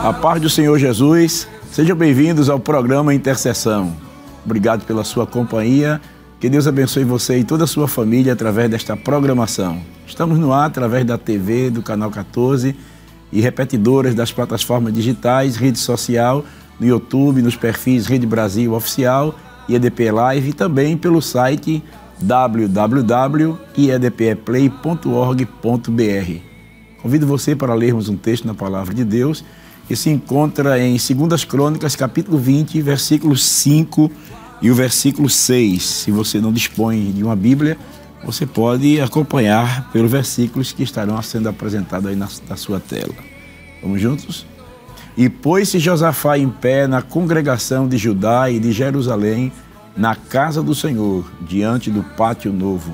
A paz do Senhor Jesus, sejam bem-vindos ao programa Intercessão. Obrigado pela sua companhia, que Deus abençoe você e toda a sua família através desta programação. Estamos no ar através da TV, do Canal 14 e repetidoras das plataformas digitais, rede social, no YouTube, nos perfis Rede Brasil Oficial, IEDP Live e também pelo site www.iedpeplay.org.br. Convido você para lermos um texto na Palavra de Deus que se encontra em 2 Crônicas, capítulo 20, versículos 5 e o versículo 6. Se você não dispõe de uma Bíblia, você pode acompanhar pelos versículos que estarão sendo apresentados aí na sua tela. Vamos juntos? E pôs-se Josafá em pé na congregação de Judá e de Jerusalém, na casa do Senhor, diante do pátio novo,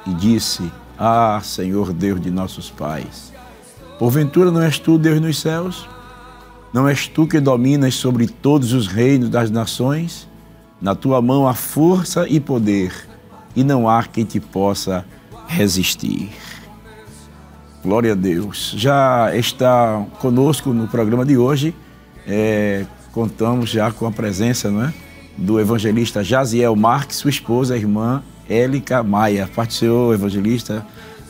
e disse: Ah, Senhor Deus de nossos pais, porventura não és tu Deus nos céus? Não és tu que dominas sobre todos os reinos das nações? Na tua mão há força e poder, e não há quem te possa resistir. Glória a Deus. Já está conosco no programa de hoje, contamos já com a presença, não é, do evangelista Jaziel Marques, sua esposa, a irmã Élica Maia. Paz do Senhor, evangelista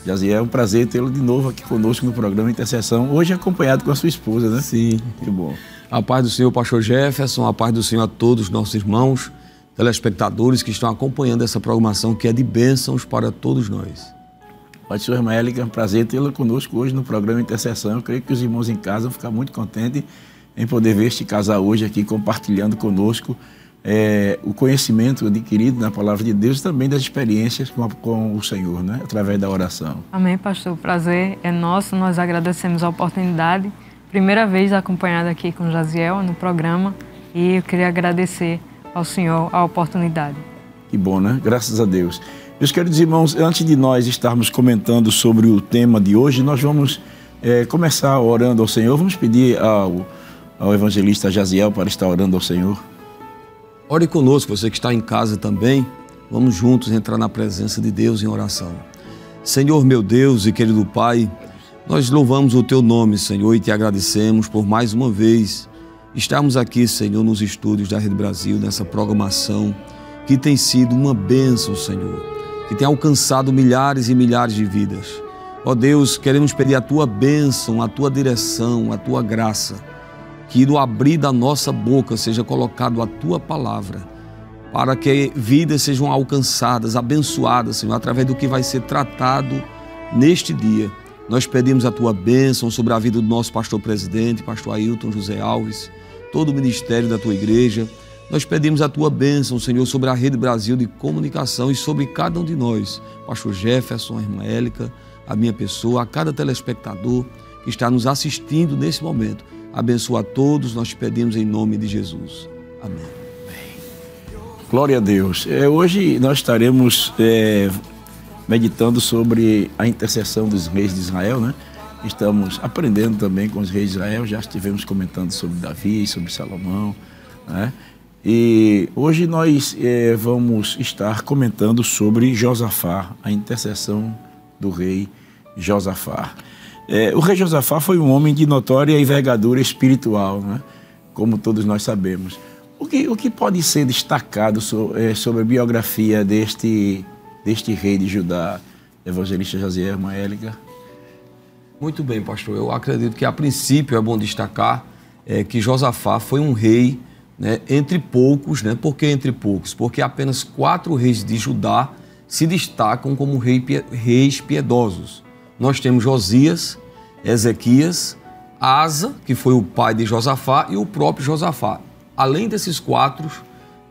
Jaziel, é um prazer tê-lo de novo aqui conosco no programa Intercessão, hoje acompanhado com a sua esposa, né? Sim. Que bom. A paz do Senhor, pastor Jefferson, a paz do Senhor a todos os nossos irmãos, telespectadores que estão acompanhando essa programação que é de bênçãos para todos nós. Paz do Senhor, irmã Élica, é um prazer tê-la conosco hoje no programa Intercessão. Eu creio que os irmãos em casa vão ficar muito contentes em poder ver este casal hoje aqui compartilhando conosco o conhecimento adquirido na Palavra de Deus e também das experiências com o Senhor, né? Através da oração. Amém, pastor. O prazer é nosso, nós agradecemos a oportunidade. Primeira vez acompanhada aqui com o Jaziel no programa e eu queria agradecer ao Senhor a oportunidade. Que bom, né? Graças a Deus. Meus queridos irmãos, antes de nós estarmos comentando sobre o tema de hoje, nós vamos começar orando ao Senhor. Vamos pedir ao evangelista Jaziel para estar orando ao Senhor. Ore conosco, você que está em casa também. Vamos juntos entrar na presença de Deus em oração. Senhor, meu Deus e querido Pai, nós louvamos o Teu nome, Senhor, e Te agradecemos por mais uma vez estarmos aqui, Senhor, nos estúdios da Rede Brasil, nessa programação que tem sido uma bênção, Senhor, que tem alcançado milhares e milhares de vidas. Ó Deus, queremos pedir a Tua bênção, a Tua direção, a Tua graça, que no abrir da nossa boca seja colocado a Tua palavra, para que vidas sejam alcançadas, abençoadas, Senhor, através do que vai ser tratado neste dia. Nós pedimos a Tua bênção sobre a vida do nosso pastor presidente, pastor Ailton José Alves, todo o ministério da Tua igreja. Nós pedimos a Tua bênção, Senhor, sobre a Rede Brasil de Comunicação e sobre cada um de nós, pastor Jefferson, a irmã Élica, a minha pessoa, a cada telespectador que está nos assistindo nesse momento. Abençoa a todos, nós te pedimos em nome de Jesus. Amém. Glória a Deus. Hoje nós estaremos meditando sobre a intercessão dos reis de Israel, né? Estamos aprendendo também com os reis de Israel, já estivemos comentando sobre Davi, sobre Salomão, né? E hoje nós vamos estar comentando sobre Josafá, a intercessão do rei Josafá. O rei Josafá foi um homem de notória envergadura espiritual, né? Como todos nós sabemos. O que pode ser destacado sobre a biografia deste rei de Judá, evangelista Jaziel, irmã Élica? Muito bem, pastor. Eu acredito que a princípio é bom destacar que Josafá foi um rei, né, entre poucos, né? Por que entre poucos? Porque apenas 4 reis de Judá se destacam como reis piedosos. Nós temos Josias, Ezequias, Asa, que foi o pai de Josafá, e o próprio Josafá. Além desses 4,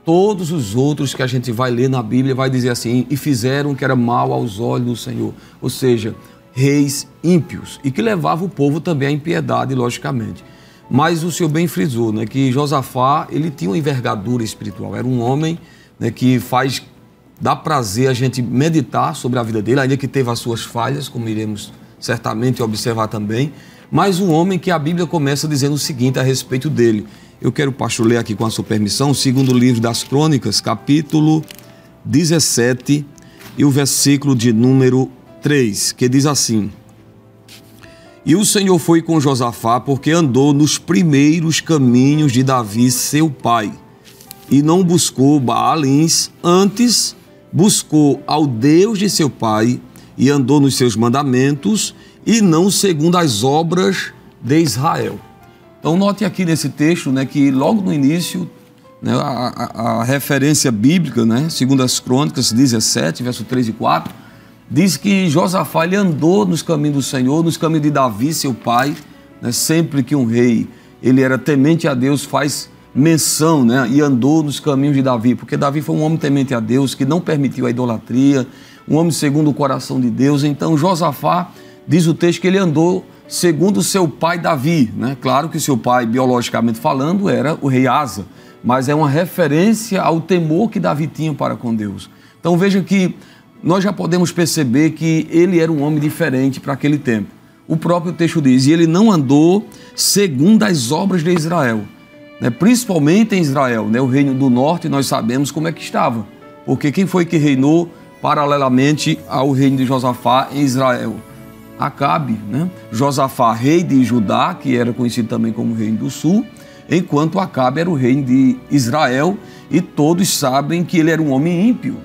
todos os outros que a gente vai ler na Bíblia vai dizer assim: e fizeram o que era mal aos olhos do Senhor. Ou seja, reis ímpios e que levavam o povo também à impiedade, logicamente. Mas o Senhor bem frisou, né, que Josafá, ele tinha uma envergadura espiritual. Era um homem, né, que dá prazer a gente meditar sobre a vida dele, ainda que teve as suas falhas, como iremos certamente observar também, mas um homem que a Bíblia começa dizendo o seguinte a respeito dele. Eu quero, pastor, ler aqui com a sua permissão, segundo o livro das Crônicas, capítulo 17 e o versículo de número 3, que diz assim: E o Senhor foi com Josafá, porque andou nos primeiros caminhos de Davi, seu pai, e não buscou Baalins, antes buscou ao Deus de seu pai, e andou nos seus mandamentos, e não segundo as obras de Israel. Então note aqui nesse texto, né, que logo no início, né, a referência bíblica, né, segundo as Crônicas 17, verso 3 e 4, diz que Josafá ele andou nos caminhos do Senhor, nos caminhos de Davi, seu pai, né, sempre que um rei ele era temente a Deus, faz menção, né, e andou nos caminhos de Davi, porque Davi foi um homem temente a Deus, que não permitiu a idolatria, um homem segundo o coração de Deus. Então Josafá, diz o texto que ele andou segundo seu pai Davi, né? Claro que seu pai, biologicamente falando, era o rei Asa, mas é uma referência ao temor que Davi tinha para com Deus. Então veja que nós já podemos perceber que ele era um homem diferente para aquele tempo. O próprio texto diz, e ele não andou segundo as obras de Israel, né? Principalmente em Israel, né? O reino do norte, nós sabemos como é que estava, porque quem foi que reinou paralelamente ao reino de Josafá em Israel? Acabe, né? Josafá, rei de Judá, que era conhecido também como reino do sul, enquanto Acabe era o reino de Israel, e todos sabem que ele era um homem ímpio,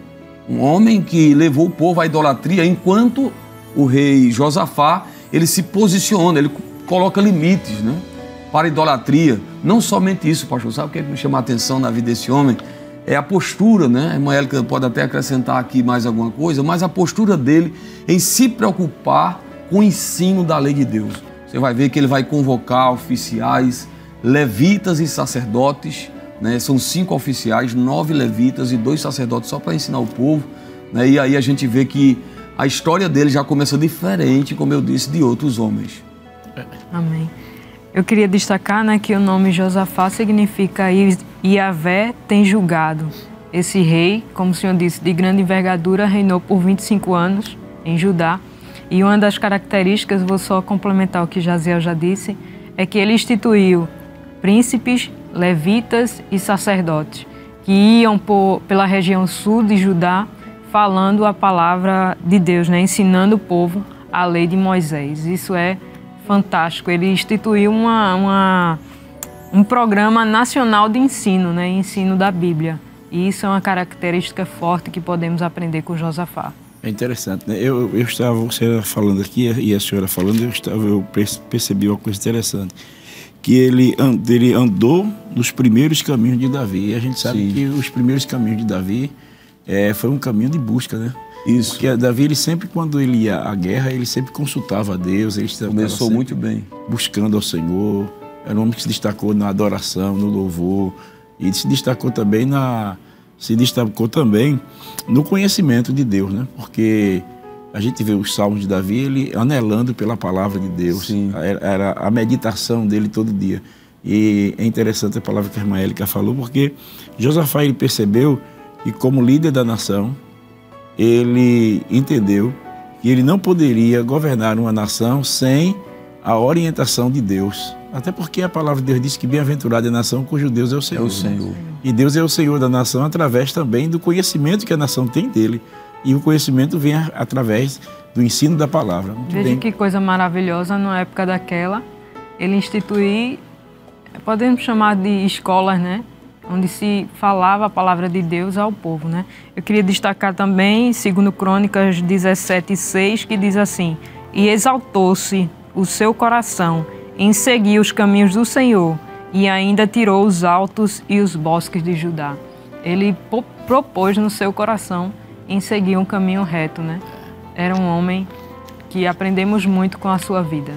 um homem que levou o povo à idolatria, enquanto o rei Josafá, ele se posiciona, ele coloca limites, né, para a idolatria. Não somente isso, pastor, sabe o que me chama a atenção na vida desse homem? É a postura, né? A irmã Élica pode até acrescentar aqui mais alguma coisa, mas a postura dele em se preocupar com o ensino da lei de Deus. Você vai ver que ele vai convocar oficiais, levitas e sacerdotes, né? São 5 oficiais, 9 levitas e 2 sacerdotes só para ensinar o povo, né? E aí a gente vê que a história dele já começa diferente, como eu disse, de outros homens. Amém. Eu queria destacar, né, que o nome Josafá significa Yahvé tem julgado. Esse rei, como o senhor disse, de grande envergadura, reinou por 25 anos em Judá. E uma das características, vou só complementar o que Jaziel já disse, é que ele instituiu príncipes, levitas e sacerdotes que iam pela região sul de Judá falando a palavra de Deus, né, ensinando o povo a lei de Moisés. Isso é fantástico. Ele instituiu um programa nacional de ensino, né, ensino da Bíblia. E isso é uma característica forte que podemos aprender com Josafá. É interessante, né? Eu estava, você falando aqui e a senhora falando, eu percebi uma coisa interessante, que ele andou nos primeiros caminhos de Davi. E a gente sabe Sim. que os primeiros caminhos de Davi foi um caminho de busca, né? Isso. Porque Davi, ele sempre, quando ele ia à guerra, ele sempre consultava a Deus. Ele começou muito bem. Buscando ao Senhor. Era um homem que se destacou na adoração, no louvor. E se destacou também no conhecimento de Deus, né? Porque a gente vê os salmos de Davi, ele anelando pela palavra de Deus. Sim. Era a meditação dele todo dia. E é interessante a palavra que a irmã Élica falou, porque Josafá, ele percebeu que, como líder da nação, ele entendeu que ele não poderia governar uma nação sem a orientação de Deus. Até porque a palavra de Deus diz que bem-aventurada é a nação cujo Deus é o Senhor. É o Senhor. E Deus é o Senhor da nação através também do conhecimento que a nação tem dele. E o conhecimento vem através do ensino da palavra. Veja que coisa maravilhosa, na época daquela, ele instituiu, podemos chamar de escolas, né? Onde se falava a palavra de Deus ao povo, né? Eu queria destacar também, segundo Crônicas 17:6, que diz assim: e exaltou-se o seu coração em seguir os caminhos do Senhor, e ainda tirou os altos e os bosques de Judá. Ele propôs no seu coração em seguir um caminho reto, né? Era um homem que aprendemos muito com a sua vida.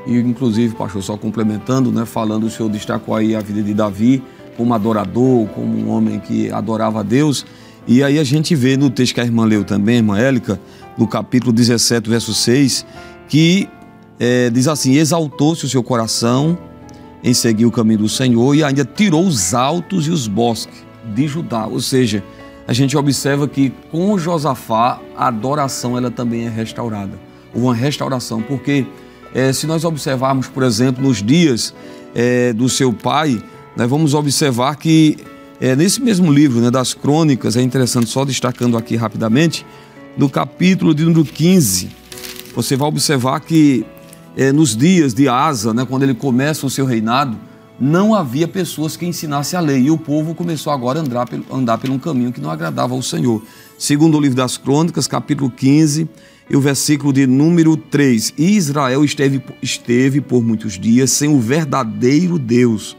E inclusive, pastor, só complementando, né, falando, o senhor destacou aí a vida de Davi como adorador, como um homem que adorava a Deus. E aí a gente vê no texto que a irmã leu também, a irmã Élica, no capítulo 17, verso 6, que diz assim: exaltou-se o seu coração em seguir o caminho do Senhor e ainda tirou os altos e os bosques de Judá. Ou seja, a gente observa que com Josafá a adoração ela também é restaurada. Uma restauração, porque se nós observarmos, por exemplo, nos dias do seu pai, nós vamos observar que nesse mesmo livro, né, das Crônicas, é interessante, só destacando aqui rapidamente, no capítulo de número 15, você vai observar que nos dias de Asa, né, quando ele começa o seu reinado, não havia pessoas que ensinassem a lei. E o povo começou agora a andar por um caminho que não agradava ao Senhor. Segundo o livro das Crônicas, capítulo 15, e o versículo de número 3. Israel esteve por muitos dias sem o verdadeiro Deus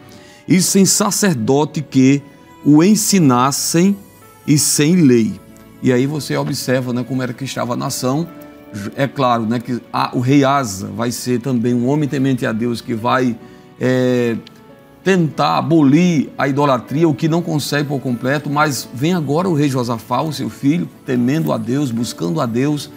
e sem sacerdote que o ensinassem e sem lei. E aí você observa, né, como era que estava a nação. É claro, né, que o rei Asa vai ser também um homem temente a Deus que vai tentar abolir a idolatria, o que não consegue por completo, mas vem agora o rei Josafá, o seu filho, temendo a Deus, buscando a Deus,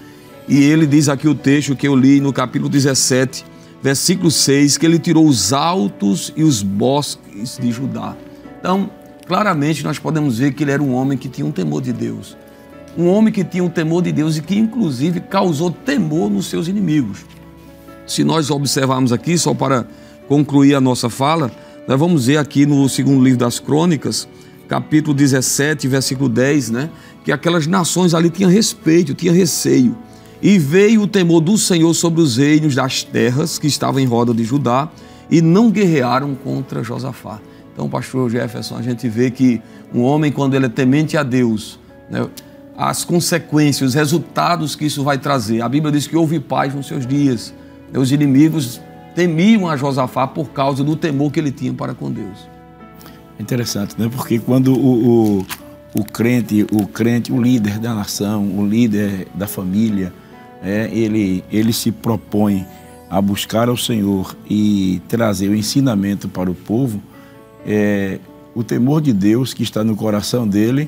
e ele diz aqui o texto que eu li no capítulo 17, versículo 6, que ele tirou os altos e os bosques de Judá. Então, claramente nós podemos ver que ele era um homem que tinha um temor de Deus, um homem que tinha um temor de Deus e que inclusive causou temor nos seus inimigos. Se nós observarmos aqui, só para concluir a nossa fala, nós vamos ver aqui no segundo livro das Crônicas, capítulo 17, versículo 10, né, que aquelas nações ali tinham respeito, tinham receio. E veio o temor do Senhor sobre os reinos das terras que estavam em roda de Judá e não guerrearam contra Josafá. Então, pastor Jefferson, a gente vê que um homem, quando ele é temente a Deus, né, as consequências, os resultados que isso vai trazer. A Bíblia diz que houve paz nos seus dias. Os inimigos temiam a Josafá por causa do temor que ele tinha para com Deus. Interessante, né? Porque quando o crente, o líder da nação, o líder da família, ele se propõe a buscar ao Senhor e trazer o ensinamento para o povo, o temor de Deus que está no coração dele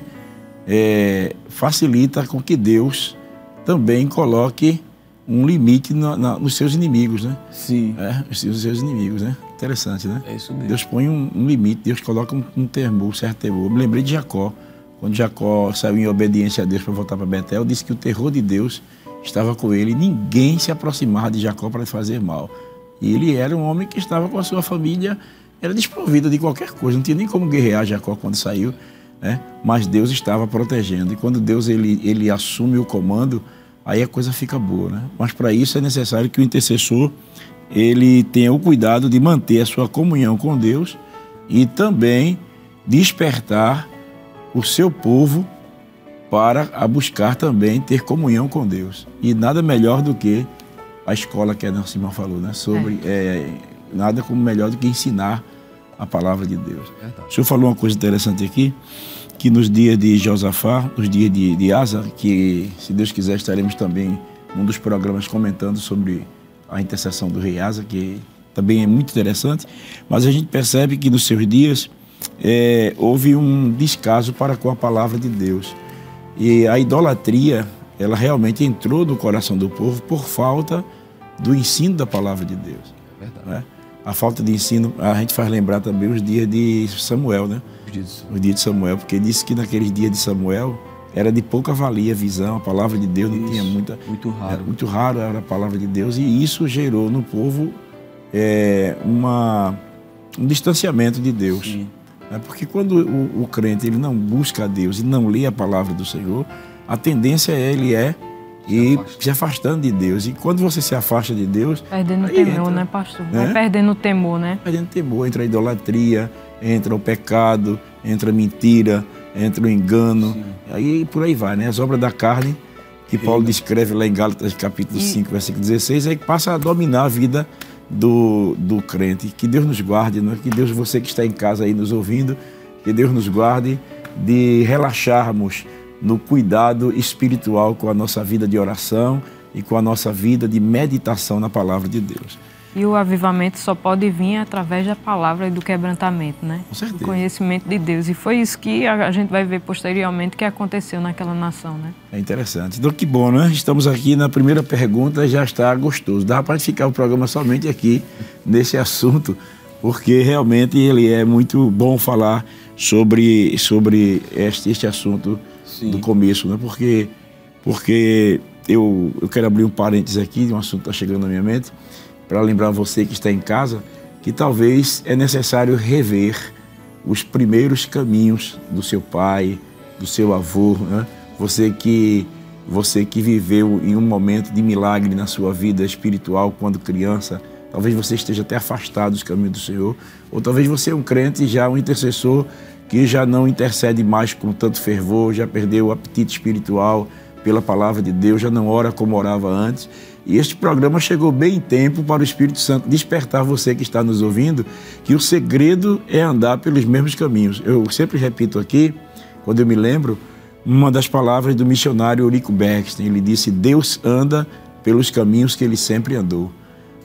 facilita com que Deus também coloque um limite nos seus inimigos, né? Sim. Os seus inimigos, né? Interessante, né? É isso mesmo. Deus põe um limite, Deus coloca um temor, um certo temor. Eu me lembrei de Jacó. Quando Jacó saiu em obediência a Deus para voltar para Betel, disse que o terror de Deus estava com ele. Ninguém se aproximava de Jacó para fazer mal. E ele era um homem que estava com a sua família, era desprovida de qualquer coisa. Não tinha nem como guerrear Jacó quando saiu, né? Mas Deus estava protegendo. E quando Deus ele assume o comando, aí a coisa fica boa, né? Mas para isso é necessário que o intercessor ele tenha o cuidado de manter a sua comunhão com Deus e também despertar o seu povo para a buscar também ter comunhão com Deus. E nada melhor do que a escola que a nossa irmã falou, né? Nada como melhor do que ensinar a palavra de Deus. O senhor falou uma coisa interessante aqui, que nos dias de Josafá, nos dias de Asa, que se Deus quiser estaremos também num dos programas comentando sobre a intercessão do rei Asa, que também é muito interessante, mas a gente percebe que nos seus dias houve um descaso para com a palavra de Deus. E a idolatria, ela realmente entrou no coração do povo por falta do ensino da palavra de Deus. Verdade. Né? A falta de ensino, a gente faz lembrar também os dias de Samuel, né? Os dias de Samuel, porque disse que naqueles dias de Samuel era de pouca valia a visão, a palavra de Deus não tinha muita... Muito raro. Muito raro era a palavra de Deus, e isso gerou no povo um distanciamento de Deus. Sim. Porque quando o crente ele não busca a Deus e não lê a palavra do Senhor, a tendência ele se afastando de Deus. E quando você se afasta de Deus... Perdendo o temor, né, pastor? Vai perdendo o temor, né? Perdendo o temor, entra a idolatria, entra o pecado, entra a mentira, entra o engano. Sim. Aí por aí vai, né? As obras da carne, que Paulo descreve lá em Gálatas capítulo 5, versículo 16, aí passa a dominar a vida do crente. Que Deus nos guarde, né? Que Deus, você que está em casa aí nos ouvindo, que Deus nos guarde de relaxarmos no cuidado espiritual com a nossa vida de oração e com a nossa vida de meditação na palavra de Deus. E o avivamento só pode vir através da palavra e do quebrantamento, né? Com certeza. Do conhecimento de Deus. E foi isso que a gente vai ver posteriormente que aconteceu naquela nação, né? É interessante. Então, que bom, né? Estamos aqui na primeira pergunta, já está gostoso. Dá para ficar o programa somente aqui nesse assunto, porque realmente ele é muito bom falar sobre este assunto. Sim. Do começo, né? Porque eu quero abrir um parênteses aqui, um assunto que está chegando na minha mente, para lembrar você que está em casa, que talvez é necessário rever os primeiros caminhos do seu pai, do seu avô, né? Você você que viveu em um momento de milagre na sua vida espiritual quando criança, talvez você esteja até afastado dos caminhos do Senhor, ou talvez você é um crente já, um intercessor que já não intercede mais com tanto fervor, já perdeu o apetite espiritual pela palavra de Deus, já não ora como orava antes. E este programa chegou bem em tempo para o Espírito Santo despertar você que está nos ouvindo, que o segredo é andar pelos mesmos caminhos. Eu sempre repito aqui, quando eu me lembro, uma das palavras do missionário Eurico Bergsten. Ele disse: Deus anda pelos caminhos que ele sempre andou.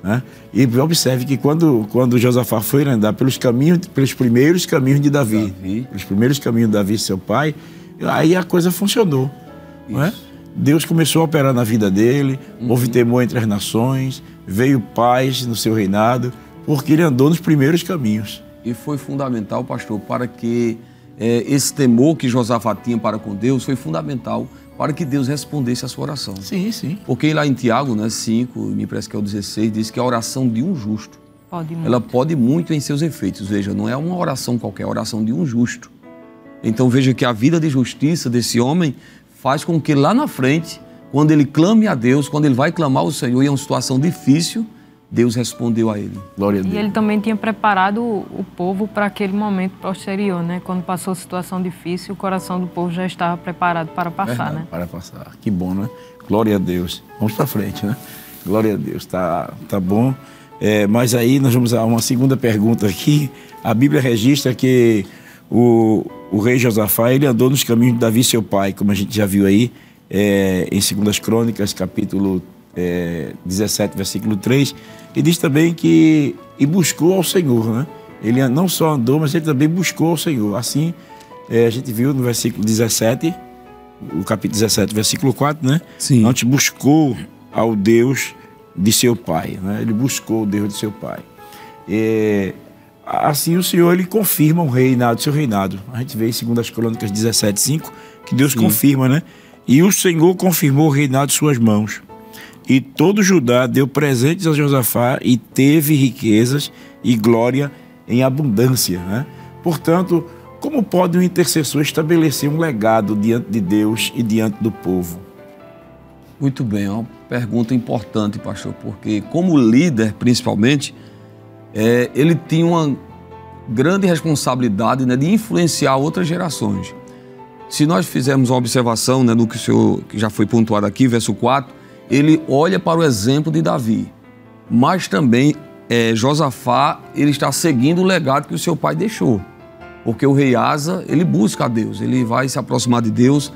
Né? E observe que quando Josafá foi andar pelos primeiros caminhos de Davi, pelos primeiros caminhos de Davi, seu pai, aí a coisa funcionou. Não é? Deus começou a operar na vida dele, houve temor entre as nações, veio paz no seu reinado, porque ele andou nos primeiros caminhos. E foi fundamental, pastor, para que esse temor que Josafá tinha para com Deus foi fundamental para que Deus respondesse a sua oração. Sim, sim. Porque lá em Tiago, né, 5, me parece que é o 16, diz que a oração de um justo, ela pode muito em seus efeitos. Veja, não é uma oração qualquer, é a oração de um justo. Então veja que a vida de justiça desse homem faz com que lá na frente, quando ele clame a Deus, quando ele vai clamar ao Senhor e é uma situação difícil, Deus respondeu a ele. Glória a Deus. E ele também tinha preparado o povo para aquele momento posterior, né? Quando passou a situação difícil, o coração do povo já estava preparado para passar, né? Para passar. Que bom, né? Glória a Deus. Vamos para frente, né? Glória a Deus. Tá bom. Mas aí nós vamos a uma segunda pergunta aqui. A Bíblia registra que o rei Josafá, ele andou nos caminhos de Davi, seu pai, como a gente já viu aí, em 2 Crônicas, capítulo 17, versículo 3, e diz também que buscou ao Senhor, né? Ele não só andou, mas ele também buscou ao Senhor. Assim, a gente viu no versículo 17, o capítulo 17, versículo 4, né? Sim. Antes buscou ao Deus de seu pai, né? Ele buscou o Deus de seu pai. Assim o Senhor, ele confirma o reinado, seu reinado. A gente vê em 2 Crônicas 17, 5, que Deus confirma, né? E o Senhor confirmou o reinado de suas mãos. E todo Judá deu presentes a Josafá e teve riquezas e glória em abundância, né? Portanto, como pode um intercessor estabelecer um legado diante de Deus e diante do povo? Muito bem, é uma pergunta importante, pastor, porque como líder, principalmente, ele tinha uma grande responsabilidade, né, de influenciar outras gerações. Se nós fizermos uma observação, né, no que o senhor, que já foi pontuado aqui, verso 4, ele olha para o exemplo de Davi, mas também Josafá, ele está seguindo o legado que o seu pai deixou, porque o rei Asa, ele busca a Deus, ele vai se aproximar de Deus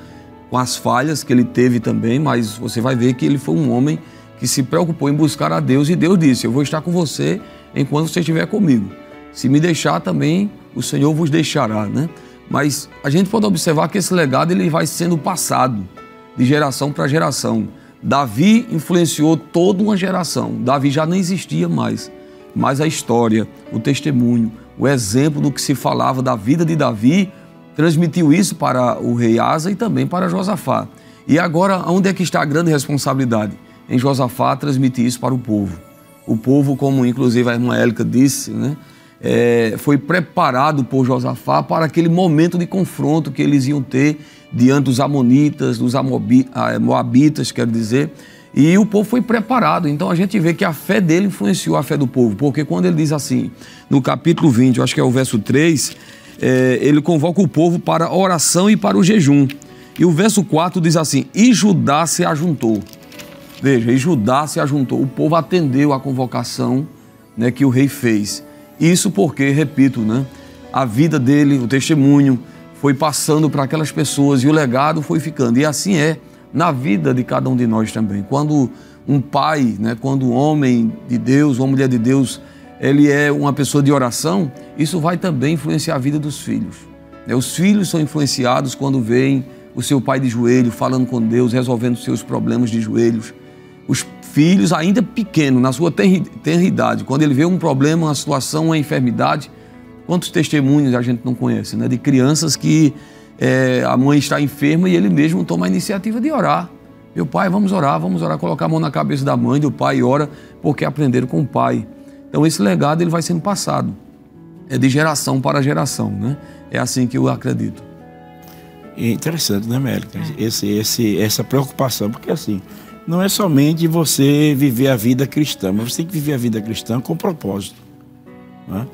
com as falhas que ele teve também, mas você vai ver que ele foi um homem que se preocupou em buscar a Deus, e Deus disse: eu vou estar com você enquanto você estiver comigo. Se me deixar também, o Senhor vos deixará, né? Mas a gente pode observar que esse legado ele vai sendo passado de geração para geração. Davi influenciou toda uma geração. Davi já não existia mais, mas a história, o testemunho, o exemplo do que se falava da vida de Davi transmitiu isso para o rei Asa e também para Josafá. E agora, onde é que está a grande responsabilidade? Em Josafá transmitir isso para o povo. O povo, como inclusive a irmã Élica disse, né, foi preparado por Josafá para aquele momento de confronto que eles iam ter diante dos amonitas, dos moabitas, quero dizer, e o povo foi preparado. Então a gente vê que a fé dele influenciou a fé do povo, porque quando ele diz assim, no capítulo 20, eu acho que é o verso 3, ele convoca o povo para a oração e para o jejum. E o verso 4 diz assim: e Judá se ajuntou. Veja, e Judá se ajuntou. O povo atendeu a convocação, né, que o rei fez. Isso porque, repito, né, a vida dele, o testemunho, foi passando para aquelas pessoas e o legado foi ficando. E assim é na vida de cada um de nós também. Quando um pai, né, quando um homem de Deus, uma mulher de Deus, ele é uma pessoa de oração, isso vai também influenciar a vida dos filhos. Os filhos são influenciados quando veem o seu pai de joelho, falando com Deus, resolvendo seus problemas de joelhos. Os filhos, ainda pequenos, na sua tenridade, quando ele vê um problema, uma situação, uma enfermidade, quantos testemunhos a gente não conhece, né? De crianças que a mãe está enferma e ele mesmo toma a iniciativa de orar. Meu pai, vamos orar, colocar a mão na cabeça da mãe, do pai, e ora, porque aprenderam com o pai. Então esse legado ele vai sendo passado, de geração para geração, né? É assim que eu acredito. É interessante, né, Mélica? Essa preocupação, porque assim, não é somente você viver a vida cristã, mas você tem que viver a vida cristã com propósito. Né?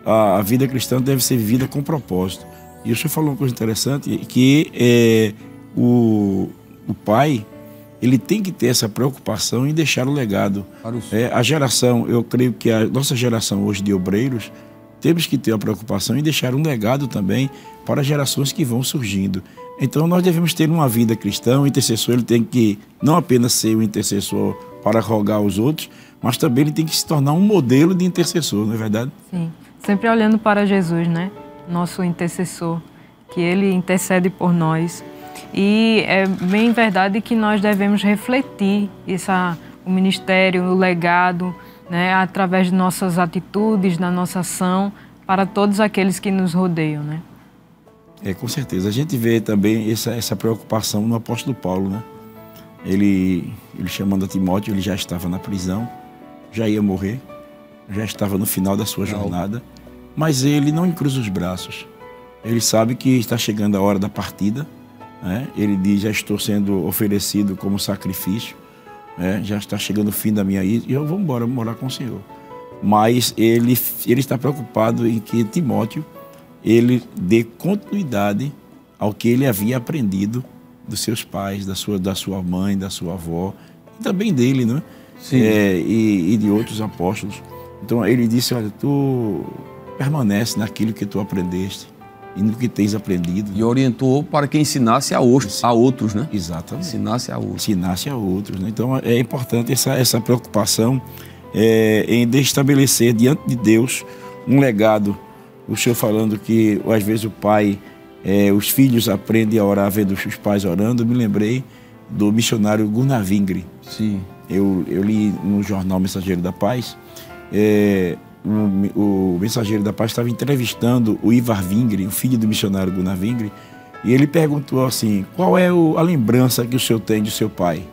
A vida cristã deve ser vivida com propósito. E o senhor falou uma coisa interessante, que o pai, ele tem que ter essa preocupação em deixar o legado. A geração, eu creio que a nossa geração hoje de obreiros, temos que ter a preocupação em deixar um legado também para as gerações que vão surgindo. Então nós devemos ter uma vida cristã. O intercessor, ele tem que não apenas ser um intercessor para rogar aos outros, mas também ele tem que se tornar um modelo de intercessor, não é verdade? Sim, sempre olhando para Jesus, né? Nosso intercessor, que ele intercede por nós. E é bem verdade que nós devemos refletir o ministério, o legado, né, através de nossas atitudes, da nossa ação, para todos aqueles que nos rodeiam, né? Com certeza. A gente vê também essa preocupação no apóstolo Paulo, né? Ele chamando a Timóteo, ele já estava na prisão, já ia morrer, já estava no final da sua jornada, mas ele não encruza os braços. Ele sabe que está chegando a hora da partida, né? Ele diz, já estou sendo oferecido como sacrifício, já está chegando o fim da minha ida e eu vou embora, morar com o Senhor. Mas ele está preocupado em que Timóteo, ele dê continuidade ao que ele havia aprendido dos seus pais, da sua mãe, da sua avó, e também dele, né? Sim. E de outros apóstolos. Então ele disse, olha, tu permanece naquilo que tu aprendeste e no que tens aprendido. E orientou para que ensinasse a outros, né? Exatamente. Ensinasse a outros. Ensinasse a outros, né? Então é importante essa preocupação em estabelecer diante de Deus um legado. O senhor falando que às vezes o pai, os filhos aprendem a orar vendo os pais orando. Eu me lembrei do missionário Gunnar Wingre. Sim. Eu li no jornal Mensageiro da Paz, o Mensageiro da Paz estava entrevistando o Ivar Wingre, o filho do missionário Gunnar Wingre, e ele perguntou assim, qual é a lembrança que o senhor tem de seu pai,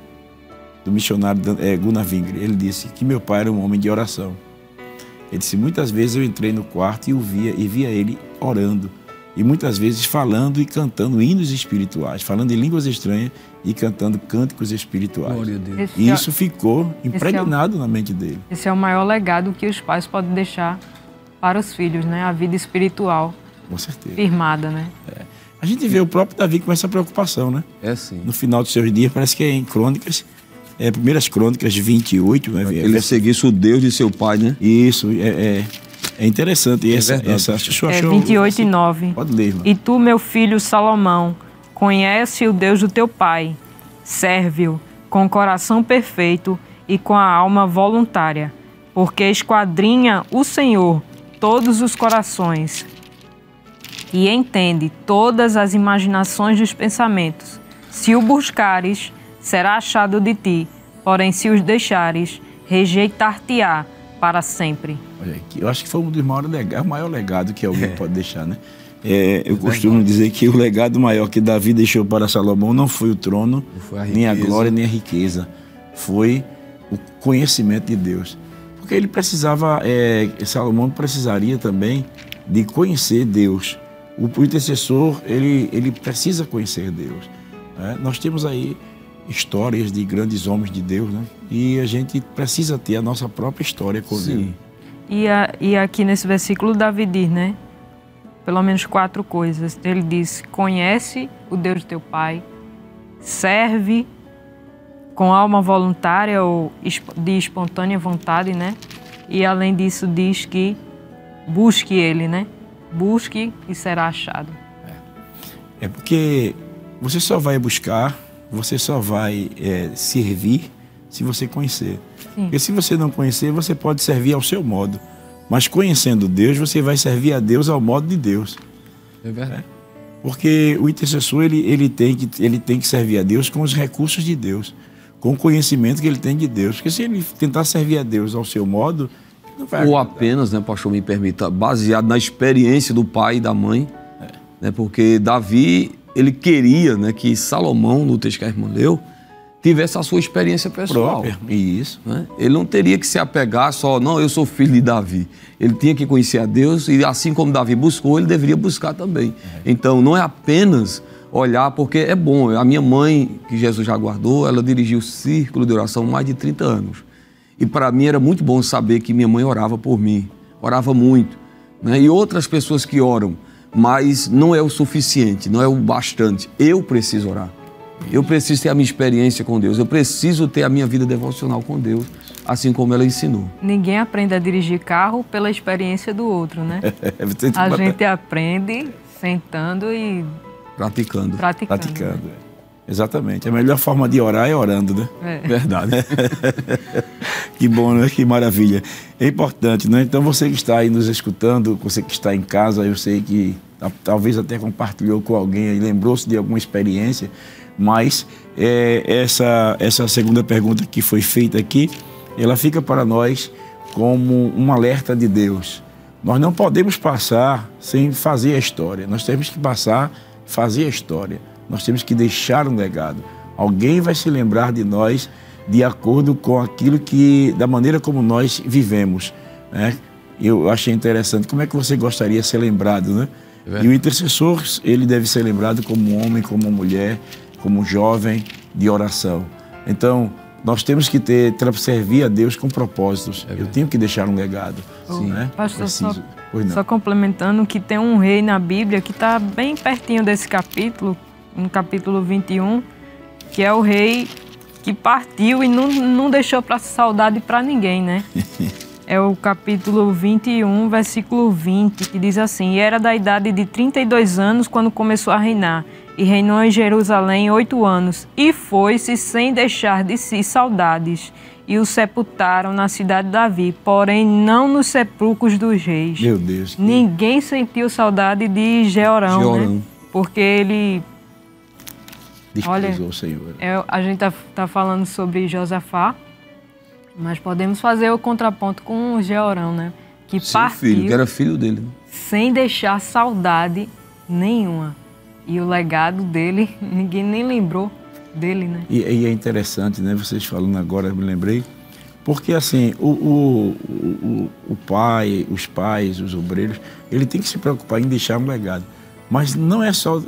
do missionário Gunnar Wingre? Ele disse que meu pai era um homem de oração. Ele disse, muitas vezes eu entrei no quarto e via ele orando, e muitas vezes falando e cantando hinos espirituais, falando em línguas estranhas e cantando cânticos espirituais. Glória a Deus. E isso ficou impregnado na mente dele. Esse é o maior legado que os pais podem deixar para os filhos, né? A vida espiritual. Com certeza. Firmada, né? A gente vê o próprio Davi com essa preocupação, né? Sim. No final dos seus dias, parece que é em Crônicas, Primeiras Crônicas 28, né? Ele seguisse o Deus de seu pai, né? Isso, é interessante. E essa 28:9. Pode ler, irmão. E tu, meu filho Salomão, conhece o Deus do teu pai, serve-o com o coração perfeito e com a alma voluntária, porque esquadrinha o Senhor todos os corações e entende todas as imaginações dos pensamentos. Se o buscares, será achado de ti, porém se os deixares, rejeitar-te-á para sempre. Olha, eu acho que foi um dos o maior legado que alguém pode deixar, né? Eu costumo dizer que o legado maior que Davi deixou para Salomão não foi o trono, nem a glória, nem a riqueza. Foi o conhecimento de Deus. Porque ele precisava, Salomão precisaria também de conhecer Deus. O intercessor, ele precisa conhecer Deus. Nós temos aí histórias de grandes homens de Deus, né? E a gente precisa ter a nossa própria história com Deus. E aqui nesse versículo Davi diz, né? Pelo menos 4 coisas. Ele diz, conhece o Deus do teu pai, serve com alma voluntária ou de espontânea vontade, né? E além disso diz que busque ele, né? Busque e será achado. Porque você só vai buscar, você só vai servir se você conhecer. Sim. Porque se você não conhecer, você pode servir ao seu modo. Mas conhecendo Deus, você vai servir a Deus ao modo de Deus. É verdade. Porque o intercessor, ele tem que servir a Deus com os recursos de Deus, com o conhecimento que ele tem de Deus. Porque se ele tentar servir a Deus ao seu modo, não vai ou apenas, né, pastor, me permita, baseado na experiência do pai e da mãe, né, porque Davi, ele queria, né, que Salomão, no texto que a irmã leu, tivesse a sua experiência pessoal. Própria. Isso. Né? Ele não teria que se apegar só, não, eu sou filho de Davi. Ele tinha que conhecer a Deus e assim como Davi buscou, ele deveria buscar também. Então, não é apenas olhar, porque é bom. A minha mãe, que Jesus já guardou, ela dirigiu o círculo de oração há mais de 30 anos. E para mim era muito bom saber que minha mãe orava por mim, orava muito, né? E outras pessoas que oram, mas não é o suficiente, não é o bastante. Eu preciso orar. Eu preciso ter a minha experiência com Deus. Eu preciso ter a minha vida devocional com Deus, assim como ela ensinou. Ninguém aprende a dirigir carro pela experiência do outro, né? A gente aprende sentando e praticando. Praticando. Exatamente. A melhor forma de orar é orando, né? É. Verdade. Que bom, né? Que maravilha. É importante, né? Então você que está aí nos escutando, você que está em casa, eu sei que talvez até compartilhou com alguém e lembrou-se de alguma experiência, mas essa segunda pergunta que foi feita aqui, ela fica para nós como um alerta de Deus. Nós não podemos passar sem fazer a história. Nós temos que fazer a história. Nós temos que deixar um legado. Alguém vai se lembrar de nós de acordo com aquilo da maneira como nós vivemos, né? Eu achei interessante. Como é que você gostaria de ser lembrado, né? E o intercessor, ele deve ser lembrado como um homem, como uma mulher, como um jovem de oração. Então, nós temos que servir a Deus com propósitos. Eu tenho que deixar um legado. Sim, né? Pastor, só complementando que tem um rei na Bíblia que está bem pertinho desse capítulo, no capítulo 21, que é o rei que partiu e não deixou para saudade para ninguém, né? É o capítulo 21, versículo 20, que diz assim: E era da idade de 32 anos quando começou a reinar, e reinou em Jerusalém 8 anos, e foi-se sem deixar de si saudades, e o sepultaram na cidade de Davi, porém não nos sepulcros dos reis. Meu Deus. Ninguém sentiu saudade de Jeorão, né? Porque ele... desprezou o Senhor. A gente tá falando sobre Josafá, mas podemos fazer o contraponto com o Jeorão, né? Que seu partiu, filho, que era filho dele, sem deixar saudade nenhuma. E o legado dele, ninguém nem lembrou dele, né? E é interessante, né? Vocês falando agora, eu me lembrei. Porque, assim, o pai, os pais, os obreiros, ele tem que se preocupar em deixar um legado. Mas não é só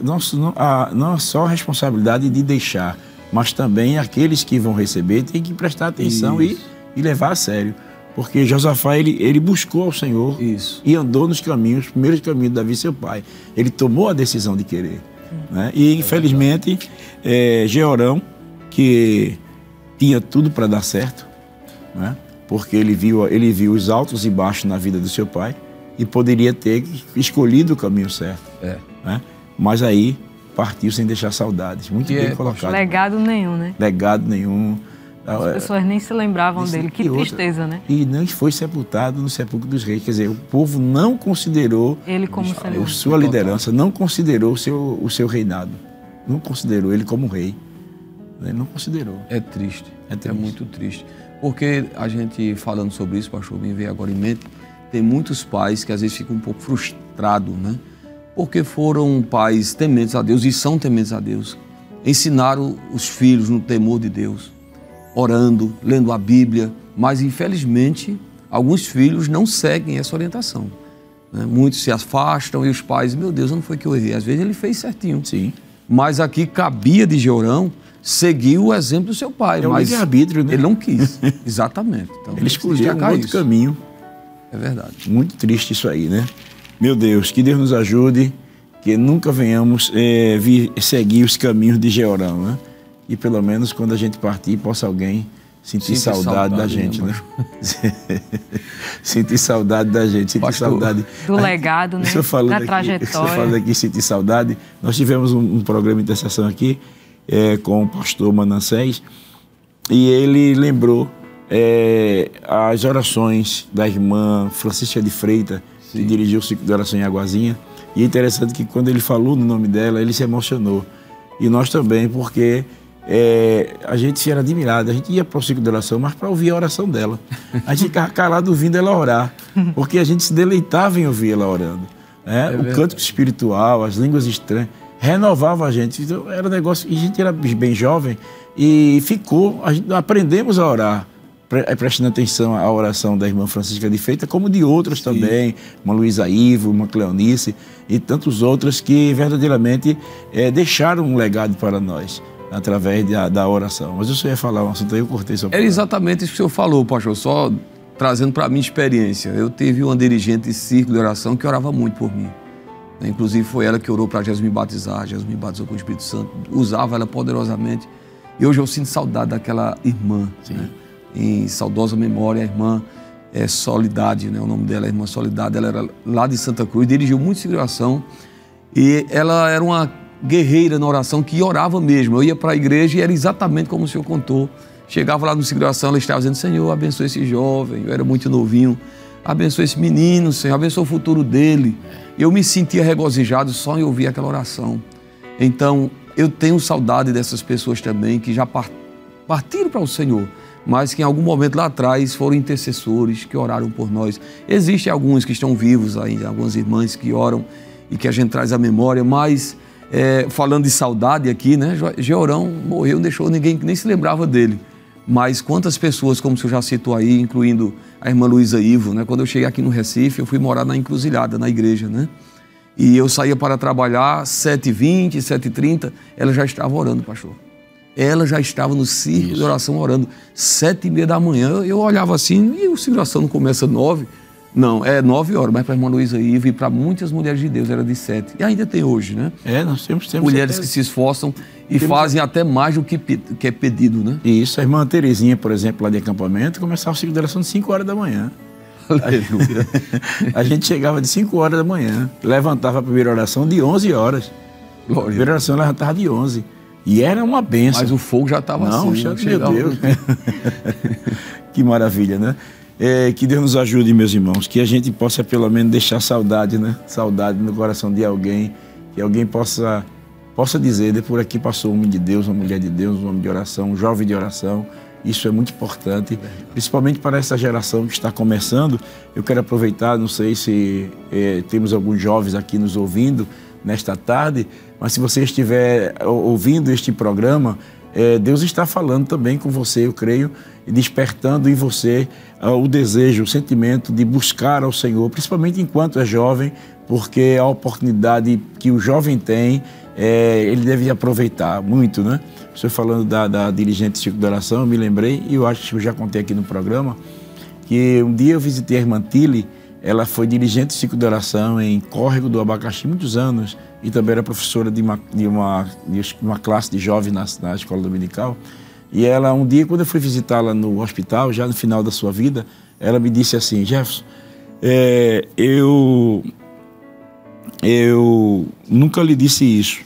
a responsabilidade de deixar, mas também aqueles que vão receber têm que prestar atenção e levar a sério. Porque Josafá, ele buscou ao Senhor e andou nos caminhos, os primeiros caminhos de Davi, seu pai. Ele tomou a decisão de querer. Né? E, infelizmente, Jeorão, que tinha tudo para dar certo, né? Porque ele viu os altos e baixos na vida do seu pai e poderia ter escolhido o caminho certo. Né? Mas aí partiu sem deixar saudades. Muito bem colocado. Legado nenhum, né? Legado nenhum. As pessoas nem se lembravam dele. Que tristeza, né? E não foi sepultado no sepulcro dos reis. Quer dizer, o povo não considerou ele como Senhor. Sua liderança, não considerou o seu reinado. Não considerou ele como rei. Ele não considerou. É triste. É muito triste. Porque a gente falando sobre isso, pastor, me veio agora em mente, tem muitos pais que às vezes ficam um pouco frustrados, né? Porque foram pais tementes a Deus e são tementes a Deus. Ensinaram os filhos no temor de Deus, orando, lendo a Bíblia, mas infelizmente alguns filhos não seguem essa orientação. Né? Muitos se afastam e os pais, meu Deus, não foi que eu errei. Às vezes ele fez certinho. Sim. Mas aqui cabia de Jeorão seguir o exemplo do seu pai. É o livre-arbítrio, né? Ele não quis. Exatamente. Então, ele escolheu um outro caminho. É verdade. Muito triste isso aí, né? Meu Deus, que Deus nos ajude, que nunca venhamos seguir os caminhos de Jeorão, né? E pelo menos quando a gente partir, possa alguém sentir saudade da gente, né? Sentir saudade da gente, sentir saudade do legado, né? Da trajetória. Você falando aqui, sentir saudade. Nós tivemos um programa de intercessão aqui com o pastor Manassés e ele lembrou as orações da irmã Francisca de Freitas, que dirigiu o ciclo de oração em Aguazinha. E é interessante que quando ele falou no nome dela, ele se emocionou. E nós também, porque a gente se era admirado, a gente ia para o ciclo de oração, mas para ouvir a oração dela. A gente ficava calado ouvindo ela orar, porque a gente se deleitava em ouvir ela orando. O cântico espiritual, as línguas estranhas, renovava a gente. Então, era um negócio, e a gente era bem jovem e aprendemos a orar. prestando atenção à oração da irmã Francisca de Freitas, como de outras também, uma Luísa Ivo, uma Cleonice e tantos outros que verdadeiramente deixaram um legado para nós, através da oração. Mas o senhor ia falar um assunto aí, eu cortei sua palavra. É exatamente isso que o senhor falou, pastor, só trazendo para a minha experiência. Eu tive uma dirigente de círculo de oração que orava muito por mim. Inclusive foi ela que orou para Jesus me batizar, Jesus me batizou com o Espírito Santo, usava ela poderosamente. E hoje eu sinto saudade daquela irmã, né? Em saudosa memória, a irmã Solidade, né? O nome dela é Irmã Solidade, ela era lá de Santa Cruz, dirigiu muito círculo de oração e ela era uma guerreira na oração que orava mesmo. Eu ia para a igreja e era exatamente como o senhor contou. Chegava lá no círculo de oração, ela estava dizendo: Senhor, abençoe esse jovem, eu era muito novinho, abençoe esse menino, Senhor, abençoe o futuro dele. Eu me sentia regozijado só em ouvir aquela oração. Então, eu tenho saudade dessas pessoas também que já partiram para o Senhor, mas que em algum momento lá atrás foram intercessores, que oraram por nós. Existem alguns que estão vivos ainda, algumas irmãs que oram e que a gente traz à memória, mas falando de saudade aqui, né? Georão morreu, não deixou ninguém que nem se lembrava dele. Mas quantas pessoas, como o senhor já citou aí, incluindo a irmã Luísa Ivo, né? Quando eu cheguei aqui no Recife, eu fui morar na Encruzilhada, na igreja, né? E eu saía para trabalhar 7h20, 7h30, ela já estava orando, pastor. Ela já estava no círculo de oração orando, 7h30 da manhã. Eu olhava assim, e o círculo de oração não começa 9? Não, é 9 horas, mas para a irmã Luísa Ivo e para muitas mulheres de Deus era de 7. E ainda tem hoje, né? Nós temos mulheres que se esforçam e fazem até mais do que é pedido, né? Isso, a irmã Terezinha, por exemplo, lá de acampamento, começava o círculo de oração de 5 horas da manhã. Aleluia. A gente chegava de 5 horas da manhã, levantava a primeira oração de 11 horas. Glória. A primeira oração levantava de 11. E era uma bênção. Mas o fogo já estava assim. Não, meu Deus. Que maravilha, né? Que Deus nos ajude, meus irmãos, que a gente possa pelo menos deixar saudade, né? Saudade no coração de alguém, que alguém possa dizer: por aqui passou um homem de Deus, uma mulher de Deus, um homem de oração, um jovem de oração. Isso é muito importante, principalmente para essa geração que está começando. Eu quero aproveitar, não sei se temos alguns jovens aqui nos ouvindo nesta tarde, mas se você estiver ouvindo este programa, Deus está falando também com você, eu creio, e despertando em você o desejo, o sentimento de buscar ao Senhor, principalmente enquanto é jovem, porque a oportunidade que o jovem tem, ele deve aproveitar muito, né? O senhor falando da dirigente círculo de oração, eu me lembrei, e eu acho que eu já contei aqui no programa, que um dia eu visitei a irmã Tile. Ela foi dirigente círculo de oração em Córrego do Abacaxi muitos anos e também era professora de uma classe de jovens na escola dominical. E ela, um dia, quando eu fui visitá-la no hospital, já no final da sua vida, ela me disse assim: Jefferson, eu nunca lhe disse isso,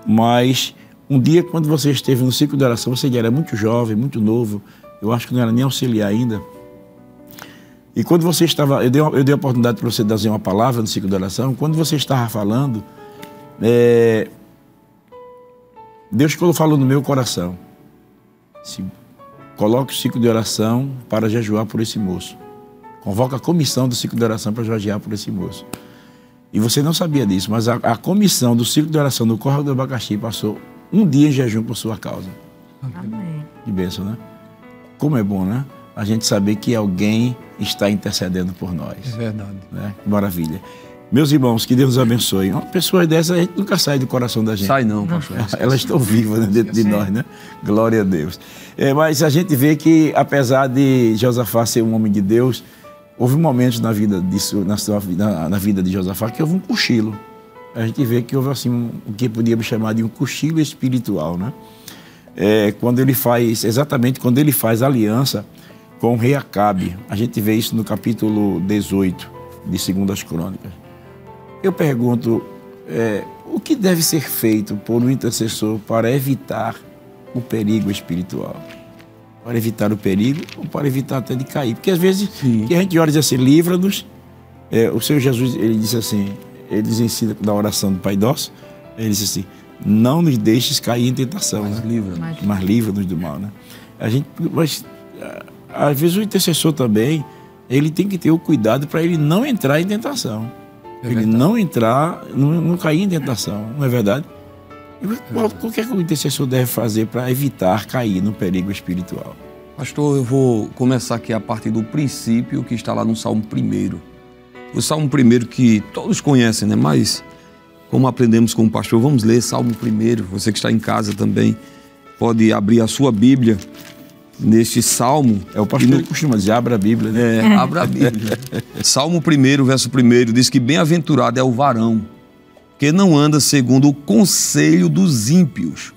mas um dia, quando você esteve no círculo de oração, você já era muito jovem, muito novo, eu acho que não era nem auxiliar ainda. E quando você estava, eu dei a oportunidade para você dizer uma palavra no ciclo de oração. Quando você estava falando, Deus falou no meu coração: coloque o ciclo de oração para jejuar por esse moço. Convoca a comissão do ciclo de oração para jejuar por esse moço. E você não sabia disso, mas a comissão do ciclo de oração do Córrego do Abacaxi passou um dia em jejum por sua causa. Amém. Que bênção, né? Como é bom, né? A gente saber que alguém está intercedendo por nós. É verdade. Né? Que maravilha. Meus irmãos, que Deus nos abençoe. Uma pessoa dessa, a gente nunca sai do coração da gente. Sai não, pastor. Elas estão vivas, né, dentro de nós, né? Glória a Deus. Mas a gente vê que, apesar de Josafá ser um homem de Deus, houve momentos na vida de Josafá que houve um cochilo. A gente vê que houve assim o que podíamos chamar de um cochilo espiritual, né? Exatamente quando ele faz aliança com o rei Acabe. A gente vê isso no capítulo 18 de 2 Crônicas. Eu pergunto, o que deve ser feito por um intercessor para evitar o perigo espiritual? Para evitar o perigo ou para evitar até de cair? Porque às vezes que a gente ora e diz assim: livra-nos. O Senhor Jesus, ele disse assim, ele nos ensina na oração do Pai Nosso, ele disse assim: não nos deixes cair em tentação, mas livra-nos do mal, né? Mas às vezes o intercessor também, ele tem que ter o cuidado para ele não entrar em tentação. Ele não entrar, não cair em tentação, não é verdade? O que é que o intercessor deve fazer para evitar cair no perigo espiritual? Pastor, eu vou começar aqui a partir do princípio que está lá no Salmo 1. O Salmo 1 que todos conhecem, né? Mas, como aprendemos com o pastor, vamos ler Salmo 1. Você que está em casa também pode abrir a sua Bíblia neste Salmo. É o pastor que costuma dizer, abra a Bíblia, né? Abra a Bíblia. Salmo 1, verso 1, diz que bem-aventurado é o varão que não anda segundo o conselho dos ímpios,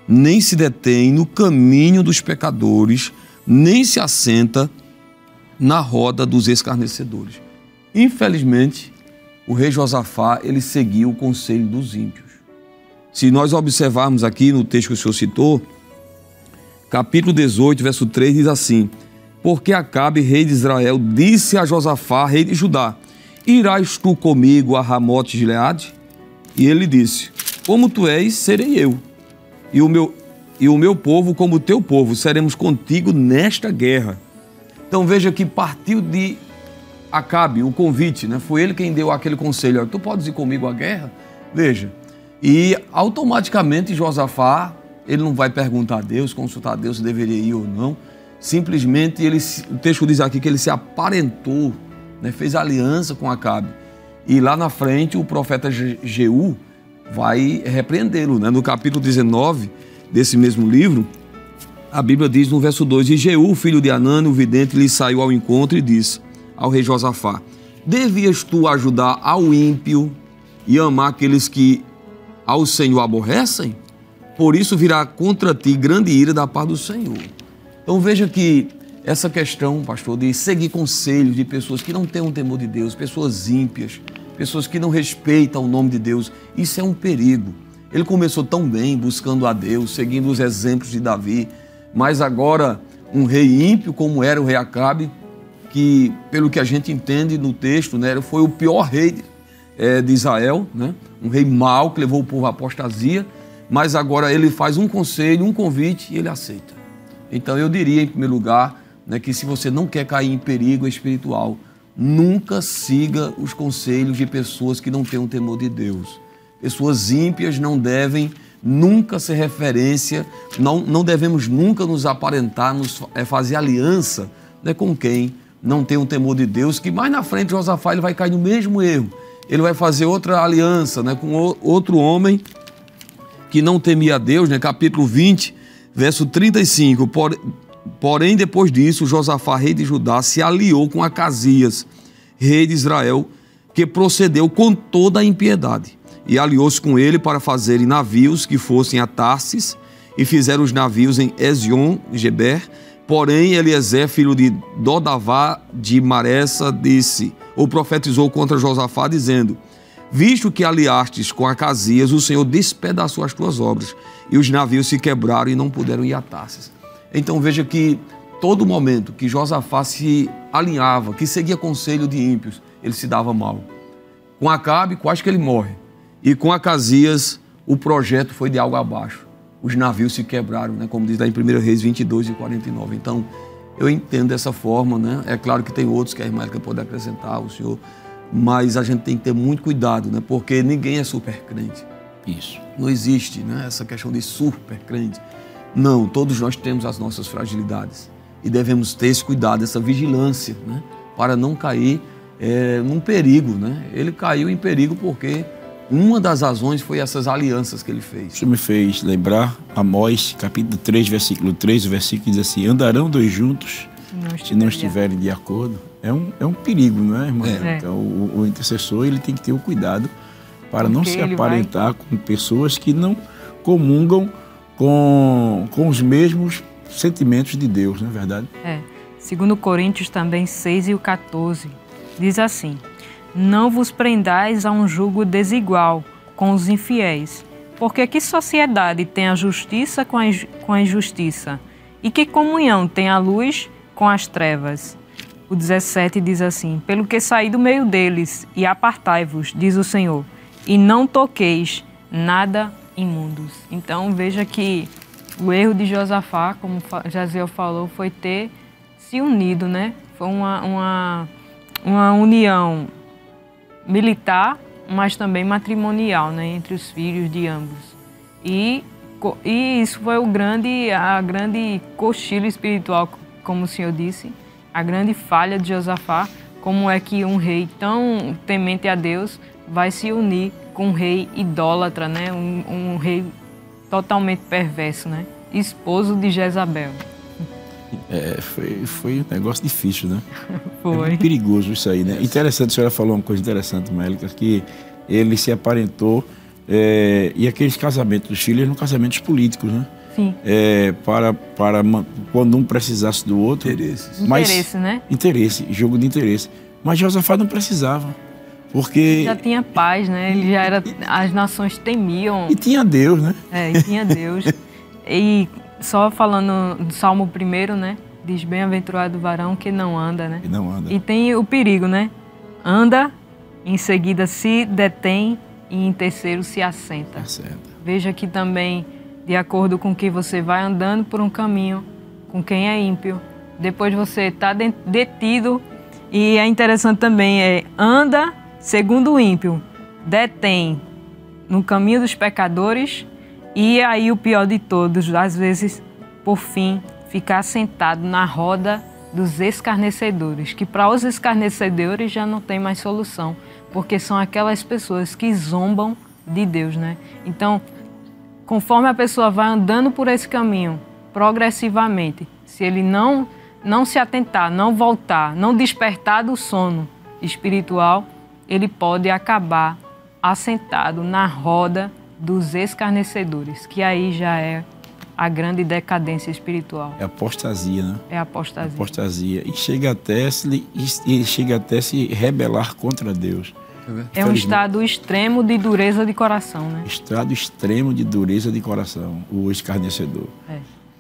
nem se detém no caminho dos pecadores, nem se assenta na roda dos escarnecedores. Infelizmente, o rei Josafá, ele seguiu o conselho dos ímpios. Se nós observarmos aqui no texto que o senhor citou, capítulo 18, verso 3, diz assim: porque Acabe, rei de Israel, disse a Josafá, rei de Judá: irás tu comigo a Ramote de Gileade? E ele disse: como tu és, serei eu, e o meu povo como o teu povo, seremos contigo nesta guerra. Então veja que partiu de Acabe o convite, né? Foi ele quem deu aquele conselho: tu podes ir comigo à guerra? Veja, e automaticamente Josafá, ele não vai perguntar a Deus, consultar a Deus se deveria ir ou não. Simplesmente, o texto diz aqui que ele se aparentou, né? Fez aliança com Acabe. E lá na frente, o profeta Jeú vai repreendê-lo, né? No capítulo 19 desse mesmo livro, a Bíblia diz no verso 2: e Jeú, filho de Hanani, o vidente, lhe saiu ao encontro e disse ao rei Josafá: devias tu ajudar ao ímpio e amar aqueles que ao Senhor aborrecem? Por isso virá contra ti grande ira da parte do Senhor. Então veja que essa questão, pastor, de seguir conselhos de pessoas que não têm um temor de Deus, pessoas ímpias, pessoas que não respeitam o nome de Deus, isso é um perigo. Ele começou tão bem, buscando a Deus, seguindo os exemplos de Davi, mas agora um rei ímpio como era o rei Acabe, que pelo que a gente entende no texto, né, foi o pior rei de Israel, né, um rei mau que levou o povo à apostasia, mas agora ele faz um conselho, um convite e ele aceita. Então eu diria, em primeiro lugar, né, que se você não quer cair em perigo espiritual, nunca siga os conselhos de pessoas que não têm um temor de Deus. Pessoas ímpias não devem nunca ser referência, não devemos nunca nos aparentar, fazer aliança, né, com quem não tem um temor de Deus, que mais na frente Josafá ele vai cair no mesmo erro. Ele vai fazer outra aliança, né, com outro homem que não temia a Deus, né, capítulo 20, verso 35. Porém, depois disso, Josafá, rei de Judá, se aliou com Acasias, rei de Israel, que procedeu com toda a impiedade. E aliou-se com ele para fazerem navios que fossem a Tarsis, e fizeram os navios em Ezion-Geber. Porém, Eliezer, filho de Dodavá de Maressa, disse, ou profetizou contra Josafá, dizendo: visto que aliastes com Acasias, o Senhor despedaçou as tuas obras, e os navios se quebraram e não puderam ir a Tarsis. Então veja que todo momento que Josafá se alinhava, que seguia conselho de ímpios, ele se dava mal. Com Acabe, quase que ele morre. E com Acasias, o projeto foi de algo abaixo. Os navios se quebraram, né? Como diz lá em 1 Reis 22 e 49. Então, eu entendo dessa forma, né? É claro que tem outros que a irmã Érica pode acrescentar, o senhor, mas a gente tem que ter muito cuidado, né? Porque ninguém é super crente. Isso. Não existe, né, essa questão de super crente. Não, todos nós temos as nossas fragilidades e devemos ter esse cuidado, essa vigilância, né, para não cair num perigo, né? Ele caiu em perigo porque uma das razões foi essas alianças que ele fez. Isso me fez lembrar Amós, capítulo 3, versículo 3, o versículo diz assim: andarão dois juntos se não estiverem de acordo. É um perigo, não é, irmão? Então, o intercessor ele tem que ter o cuidado para não se aparentar com pessoas que não comungam com os mesmos sentimentos de Deus, não é verdade? Segundo Coríntios também 6 e o 14, diz assim: não vos prendais a um jugo desigual com os infiéis, porque que sociedade tem a justiça com a injustiça? E que comunhão tem a luz com as trevas? O 17 diz assim: pelo que saí do meio deles e apartai-vos, diz o Senhor, e não toqueis nada imundos. Então veja que o erro de Josafá, como Jaziel falou, foi ter se unido, né? Foi uma união militar, mas também matrimonial, né? Entre os filhos de ambos. E isso foi a grande cochilo espiritual como o senhor disse, a grande falha de Josafá, como é que um rei tão temente a Deus vai se unir com um rei idólatra, né? Um rei totalmente perverso, né? Esposo de Jezabel. Foi um negócio difícil, né? Foi. É muito perigoso isso aí, né? Interessante, a senhora falou uma coisa interessante, Mélica, que ele se aparentou, e aqueles casamentos dos filhos eram casamentos políticos, né? Sim. Para quando um precisasse do outro. Interesse, né? Interesse, jogo de interesse. Mas Josafá não precisava, porque... Já tinha paz, né? Ele já era... As nações temiam. E tinha Deus, né? E tinha Deus. E só falando do Salmo 1, né? Diz, bem-aventurado o varão que não anda, né? Que não anda. E tem o perigo, né? Anda, em seguida se detém e em terceiro se assenta. Veja que também, de acordo com que você vai andando por um caminho, com quem é ímpio, depois você está detido. E é interessante também, anda segundo o ímpio, detém no caminho dos pecadores, e aí o pior de todos, às vezes, por fim, ficar sentado na roda dos escarnecedores, que para os escarnecedores já não tem mais solução, porque são aquelas pessoas que zombam de Deus, né? Então, conforme a pessoa vai andando por esse caminho, progressivamente, se ele não se atentar, não voltar, não despertar do sono espiritual, ele pode acabar assentado na roda dos escarnecedores, que aí já é a grande decadência espiritual. É apostasia, né? É apostasia. Apostasia. E chega até se rebelar contra Deus. É um estado extremo de dureza de coração, né? Estado extremo de dureza de coração, o escarnecedor.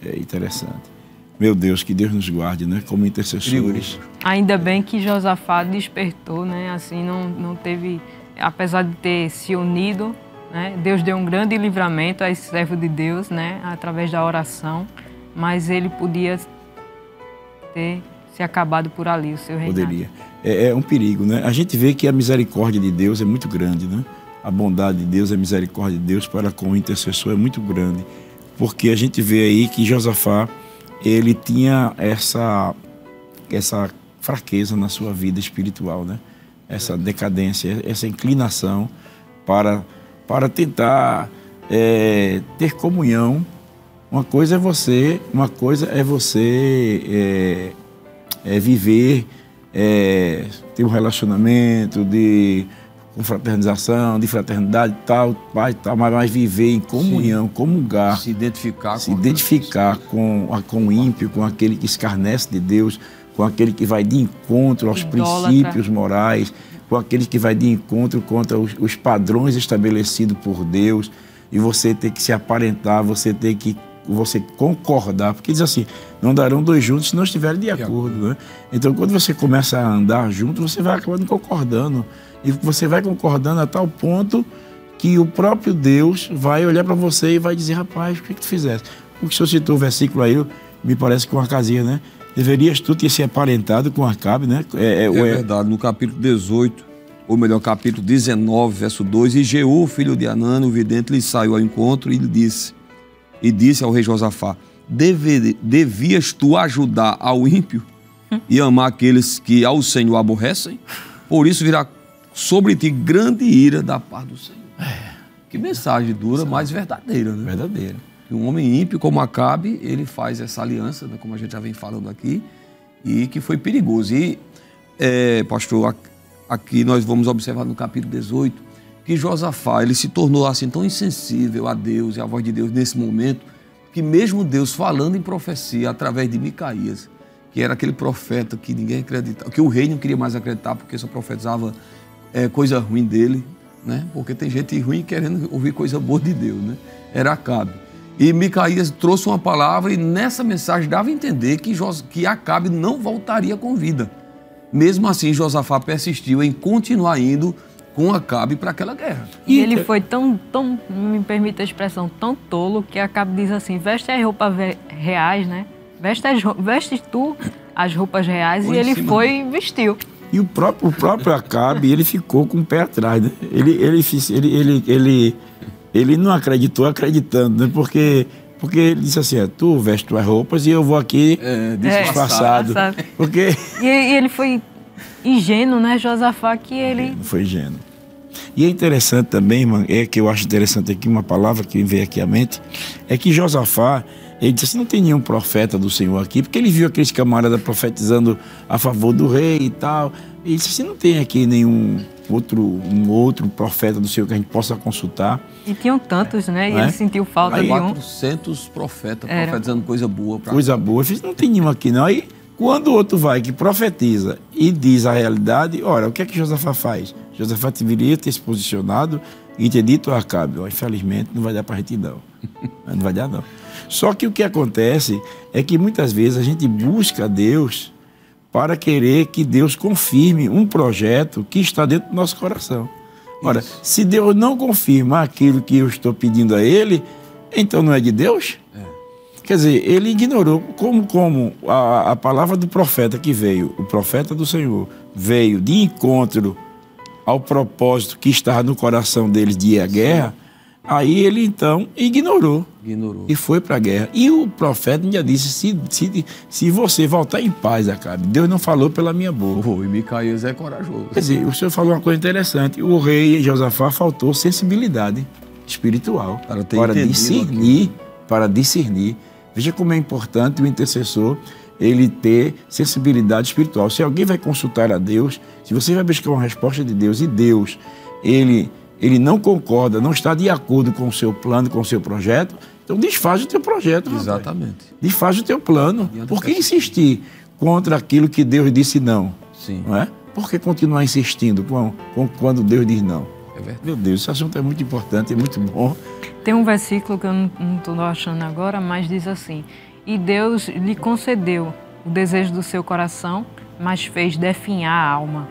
É interessante. Meu Deus, que Deus nos guarde, né? Como intercessores. Ainda bem que Josafá despertou, né? Assim, não teve... Apesar de ter se unido, né? Deus deu um grande livramento a esse servo de Deus, né? Através da oração. Mas ele podia ter se acabado por ali, o seu reinado. Poderia. É um perigo, né? A gente vê que a misericórdia de Deus é muito grande, né? A bondade de Deus, a misericórdia de Deus para com o intercessor é muito grande. Porque a gente vê aí que Josafá, ele tinha essa fraqueza na sua vida espiritual, né? Essa decadência, essa inclinação para tentar ter comunhão. Uma coisa é você viver, ter um relacionamento de confraternização, de fraternidade tal, mas viver em comunhão, comungar, se identificar com o ímpio, com aquele que escarnece de Deus, com aquele que vai de encontro aos princípios morais, com aquele que vai de encontro contra os padrões estabelecidos por Deus, e você ter que se aparentar, você concordar, porque diz assim, não darão dois juntos se não estiverem de acordo, né? Então, quando você começa a andar junto, você vai acabando concordando, e você vai concordando a tal ponto que o próprio Deus vai olhar para você e vai dizer, rapaz, o que tu fizeste? O que o senhor citou o versículo aí, me parece que uma casinha, né? Deverias tu ter se aparentado com Acabe, né? É verdade, no capítulo 18, ou melhor, capítulo 19, verso 2, e Jeú, filho de Hanani, o vidente, lhe saiu ao encontro e lhe disse ao rei Josafá, devias tu ajudar ao ímpio e amar aqueles que ao Senhor aborrecem? Por isso virá sobre ti grande ira da parte do Senhor. Que mensagem dura, mas verdadeira, né? Verdadeira. Um homem ímpio como Acabe, ele faz essa aliança, né, como a gente já vem falando aqui, e que foi perigoso. E, pastor, aqui nós vamos observar no capítulo 18 que Josafá, ele se tornou assim tão insensível a Deus e à voz de Deus nesse momento, que mesmo Deus falando em profecia através de Micaías, que era aquele profeta que ninguém acreditava, que o rei não queria mais acreditar porque só profetizava coisa ruim dele, né? Porque tem gente ruim querendo ouvir coisa boa de Deus, né? Era Acabe. E Micaías trouxe uma palavra e nessa mensagem dava a entender que Acabe não voltaria com vida. Mesmo assim, Josafá persistiu em continuar indo com Acabe para aquela guerra. E ele foi tão, me permite a expressão, tão tolo, que Acabe diz assim, veste as roupas reais, né? Veste tu as roupas reais, e ele foi e vestiu. E o próprio Acabe, ele ficou com o pé atrás, né? Ele não acreditou acreditando, né? Porque Porque ele disse assim, tu veste tuas roupas e eu vou aqui disfarçado. Porque... E ele foi ingênuo, né, Josafá, que ele... Não foi ingênuo. E é interessante também, irmã, que eu acho interessante aqui, uma palavra que me veio aqui à mente, é que Josafá, ele disse assim, não tem nenhum profeta do Senhor aqui, porque ele viu aqueles camaradas profetizando a favor do rei e tal. E ele disse assim, não tem aqui nenhum outro profeta do Senhor que a gente possa consultar. E tinham tantos, né? E ele sentiu falta de um. 400 profetas profetizando coisa boa. Coisa boa. Eu disse, não tem nenhum aqui não. Aí, quando o outro vai que profetiza e diz a realidade, ora, o que é que Josafá faz? Josafá deveria ter se posicionado e ter dito a Acabe, infelizmente não vai dar para a gente não. Não vai dar não. Só que o que acontece é que muitas vezes a gente busca Deus para querer que Deus confirme um projeto que está dentro do nosso coração. Ora, se Deus não confirma aquilo que eu estou pedindo a Ele, então não é de Deus? Quer dizer, ele ignorou como a palavra do profeta que veio, o profeta do Senhor, veio de encontro ao propósito que estava no coração deles de ir à guerra, aí ele então ignorou. E foi para a guerra. E o profeta ainda disse, se você voltar em paz, Acabe, Deus não falou pela minha boca. E Micaías é corajoso. Quer dizer, o senhor falou uma coisa interessante, o rei Josafá faltou sensibilidade espiritual para discernir. Veja como é importante o intercessor ele ter sensibilidade espiritual. Se alguém vai consultar a Deus, se você vai buscar uma resposta de Deus e Deus, ele não concorda, não está de acordo com o seu plano, com o seu projeto, então desfaz o teu projeto. Exatamente. Rapaz. Desfaz o teu plano. Por que insistir contra aquilo que Deus disse não? Sim. Não é? Por que continuar insistindo quando Deus diz não? É verdade. Meu Deus, esse assunto é muito importante, é muito bom. Tem um versículo que eu não estou achando agora, mas diz assim, e Deus lhe concedeu o desejo do seu coração, mas fez definhar a alma.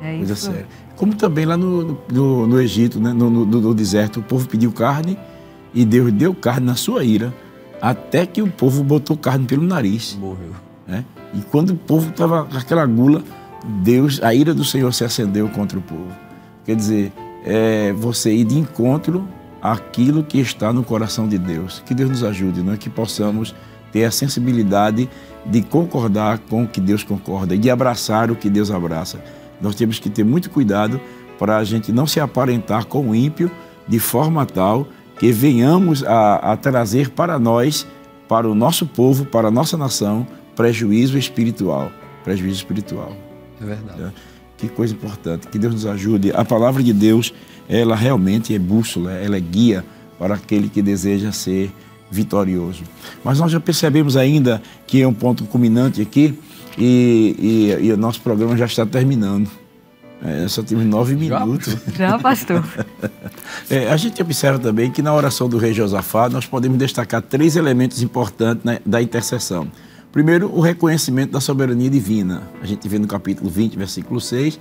É isso. Coisa séria. Como também lá no Egito, né? no deserto, o povo pediu carne e Deus deu carne na sua ira, até que o povo botou carne pelo nariz. Morreu. Né? E quando o povo estava com aquela gula, a ira do Senhor se acendeu contra o povo. Quer dizer, você ir de encontro àquilo que está no coração de Deus. Que Deus nos ajude, não é? Que possamos ter a sensibilidade de concordar com o que Deus concorda e de abraçar o que Deus abraça. Nós temos que ter muito cuidado para a gente não se aparentar com o ímpio de forma tal que venhamos a trazer para nós, para o nosso povo, para a nossa nação, prejuízo espiritual. Prejuízo espiritual. É verdade. Que coisa importante. Que Deus nos ajude. A palavra de Deus, ela realmente é bússola, ela é guia para aquele que deseja ser vitorioso. Mas nós já percebemos ainda que é um ponto culminante aqui e o nosso programa já está terminando. Só temos 9 minutos. Já, pastor. A gente observa também que na oração do rei Josafá nós podemos destacar 3 elementos importantes da intercessão. Primeiro, o reconhecimento da soberania divina. A gente vê no capítulo 20, versículo 6.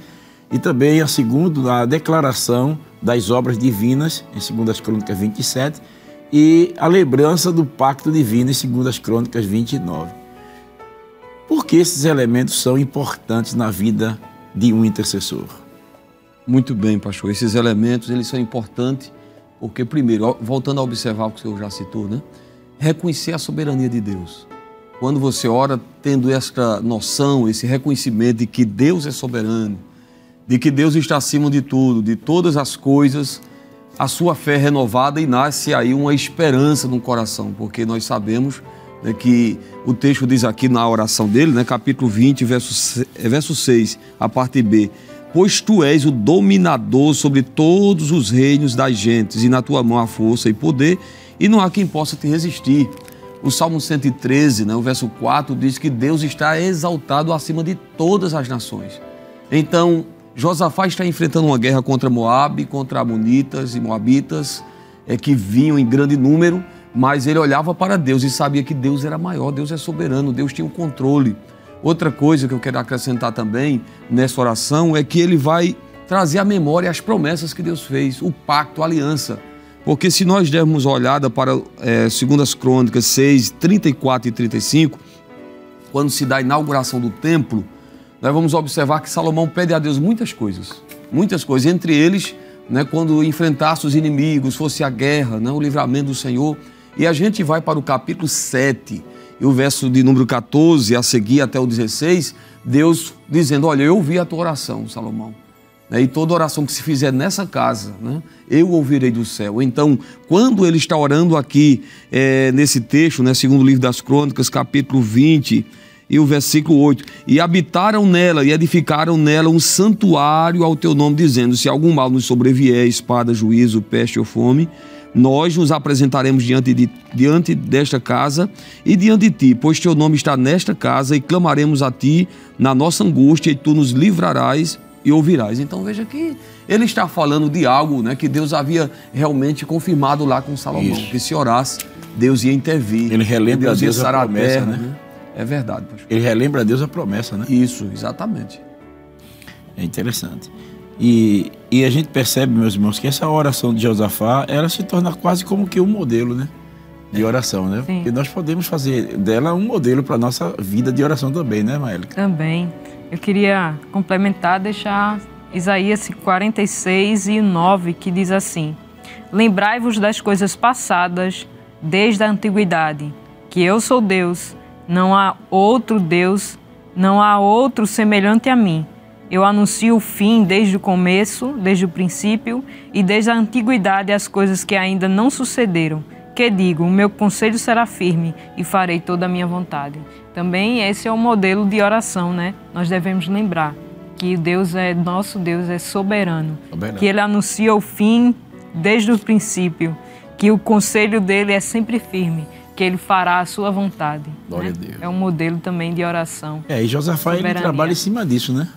E também, a declaração das obras divinas, em 2 Crônicas 27. E a lembrança do pacto divino, em 2 Crônicas 29. Por que esses elementos são importantes na vida de um intercessor? Muito bem, pastor. Esses elementos, eles são importantes porque, primeiro, voltando a observar o que o senhor já citou, né? Reconhecer a soberania de Deus. Quando você ora tendo esta noção, esse reconhecimento de que Deus é soberano, de que Deus está acima de tudo, de todas as coisas, a sua fé é renovada e nasce aí uma esperança no coração, porque nós sabemos, né, que o texto diz aqui na oração dele, né, capítulo 20, verso 6, a parte B, pois tu és o dominador sobre todos os reinos das gentes, e na tua mão há força e poder, e não há quem possa te resistir. O Salmo 113, né, o verso 4, diz que Deus está exaltado acima de todas as nações. Então, Josafá está enfrentando uma guerra contra Moabe, contra Amonitas e Moabitas, que vinham em grande número, mas ele olhava para Deus e sabia que Deus era maior, Deus é soberano, Deus tinha o controle. Outra coisa que eu quero acrescentar também nessa oração é que ele vai trazer à memória as promessas que Deus fez, o pacto, a aliança. Porque se nós dermos uma olhada para 2 Crônicas 6, 34 e 35, quando se dá a inauguração do templo, nós vamos observar que Salomão pede a Deus muitas coisas, entre eles né, quando enfrentasse os inimigos, fosse a guerra, né, o livramento do Senhor. E a gente vai para o capítulo 7, e o verso de número 14 a seguir até o 16, Deus dizendo, olha, eu ouvi a tua oração, Salomão. E toda oração que se fizer nessa casa, né, eu ouvirei do céu. Então, quando ele está orando aqui, nesse texto, né, segundo o livro das Crônicas, capítulo 20, e o versículo 8, e habitaram nela e edificaram nela um santuário ao teu nome, dizendo, se algum mal nos sobrevier, espada, juízo, peste ou fome, nós nos apresentaremos diante desta casa e diante de ti, pois teu nome está nesta casa, e clamaremos a ti na nossa angústia, e tu nos livrarás e ouvirás. Então veja que ele está falando de algo, né, que Deus havia realmente confirmado lá com Salomão. Isso. Que se orasse, Deus ia intervir. Ele relembra a Deus a promessa, terra, né? É verdade, pastor. Ele relembra a Deus a promessa, né? Isso, exatamente. É interessante. E a gente percebe, meus irmãos, que essa oração de Josafá, ela se torna quase como que um modelo, né, de oração, né? Sim. Porque nós podemos fazer dela um modelo para a nossa vida de oração também, né, Maélica? Também. Eu queria complementar, deixar Isaías 46 e 9, que diz assim, lembrai-vos das coisas passadas desde a antiguidade, que eu sou Deus, não há outro Deus, não há outro semelhante a mim. Eu anuncio o fim desde o começo, desde o princípio, e desde a antiguidade as coisas que ainda não sucederam. Que digo, o meu conselho será firme e farei toda a minha vontade. Também esse é o modelo de oração, né? Nós devemos lembrar que nosso Deus é soberano, que Ele anuncia o fim desde o princípio, que o conselho dele é sempre firme, que ele fará a sua vontade. Glória né? a Deus. É um modelo também de oração. E Josafá, ele trabalha em cima disso, né?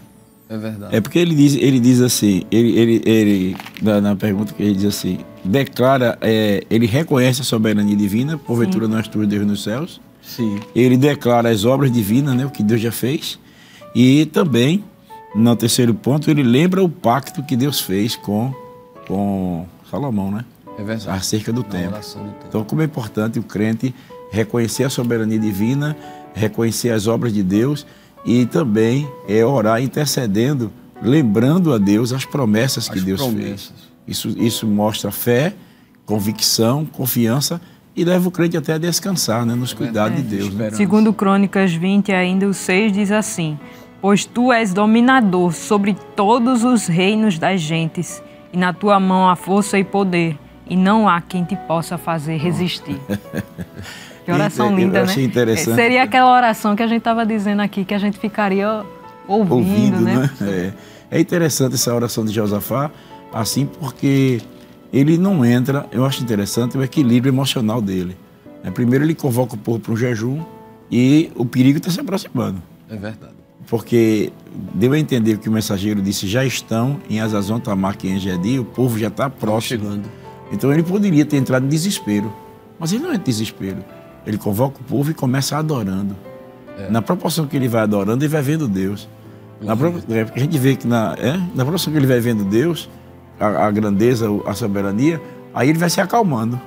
É verdade. É porque ele diz assim, ele na pergunta que ele diz assim, declara, ele reconhece a soberania divina, porventura não és tu Deus nos céus. Sim. Ele declara as obras divinas, né, o que Deus já fez. E também, no terceiro ponto, ele lembra o pacto que Deus fez com Salomão, né? É verdade. Acerca do templo. Então, como é importante o crente reconhecer a soberania divina, reconhecer as obras de Deus e também orar intercedendo, lembrando a Deus as promessas que Deus fez. Isso mostra fé, convicção, confiança e leva o crente até a descansar, né, nos cuidados de Deus. Né? Segundo Crônicas 20, ainda o 6 diz assim, pois tu és dominador sobre todos os reinos das gentes, e na tua mão há força e poder, e não há quem te possa fazer resistir. Que oração linda, achei né? Interessante. Seria aquela oração que a gente estava dizendo aqui, que a gente ficaria ouvindo, né? É interessante essa oração de Josafá, assim, porque ele não entra, eu acho interessante o equilíbrio emocional dele. Primeiro ele convoca o povo para um jejum e o perigo está se aproximando. É verdade. Porque deu a entender que o mensageiro disse, já estão em Azazon, Tamar, que em Engedi, o povo já está próximo. Chegando. Então ele poderia ter entrado em desespero, mas ele não entra em desespero. Ele convoca o povo e começa adorando. Na proporção que ele vai adorando, ele vai vendo Deus. Porque a gente vê que na proporção que ele vai vendo Deus, a grandeza, a soberania, aí ele vai se acalmando.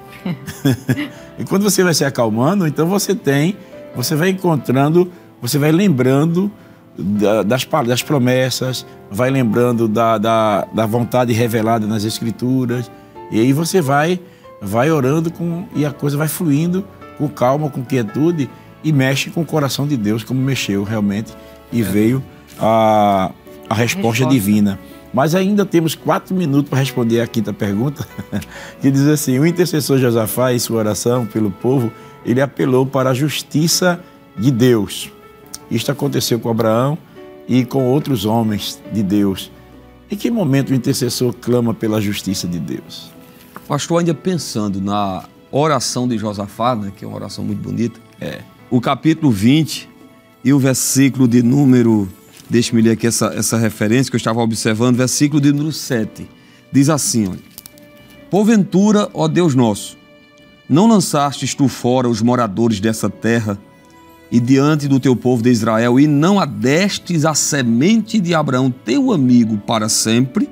E quando você vai se acalmando, então você vai encontrando, você vai lembrando das promessas, vai lembrando da vontade revelada nas Escrituras, e aí você vai orando e a coisa vai fluindo com calma, com quietude, e mexe com o coração de Deus, como mexeu realmente, e veio a resposta divina. Mas ainda temos 4 minutos para responder a quinta pergunta, que diz assim, o intercessor Josafá, em sua oração pelo povo, ele apelou para a justiça de Deus. Isto aconteceu com Abraão e com outros homens de Deus. Em que momento o intercessor clama pela justiça de Deus? Pastor, ainda pensando na oração de Josafá, né, que é uma oração muito bonita, o capítulo 20 e o versículo de número, deixe-me ler aqui essa referência que eu estava observando, versículo de número 7, diz assim, olha, porventura, ó Deus nosso, não lançastes tu fora os moradores dessa terra e diante do teu povo de Israel, e não adestes a semente de Abraão, teu amigo, para sempre?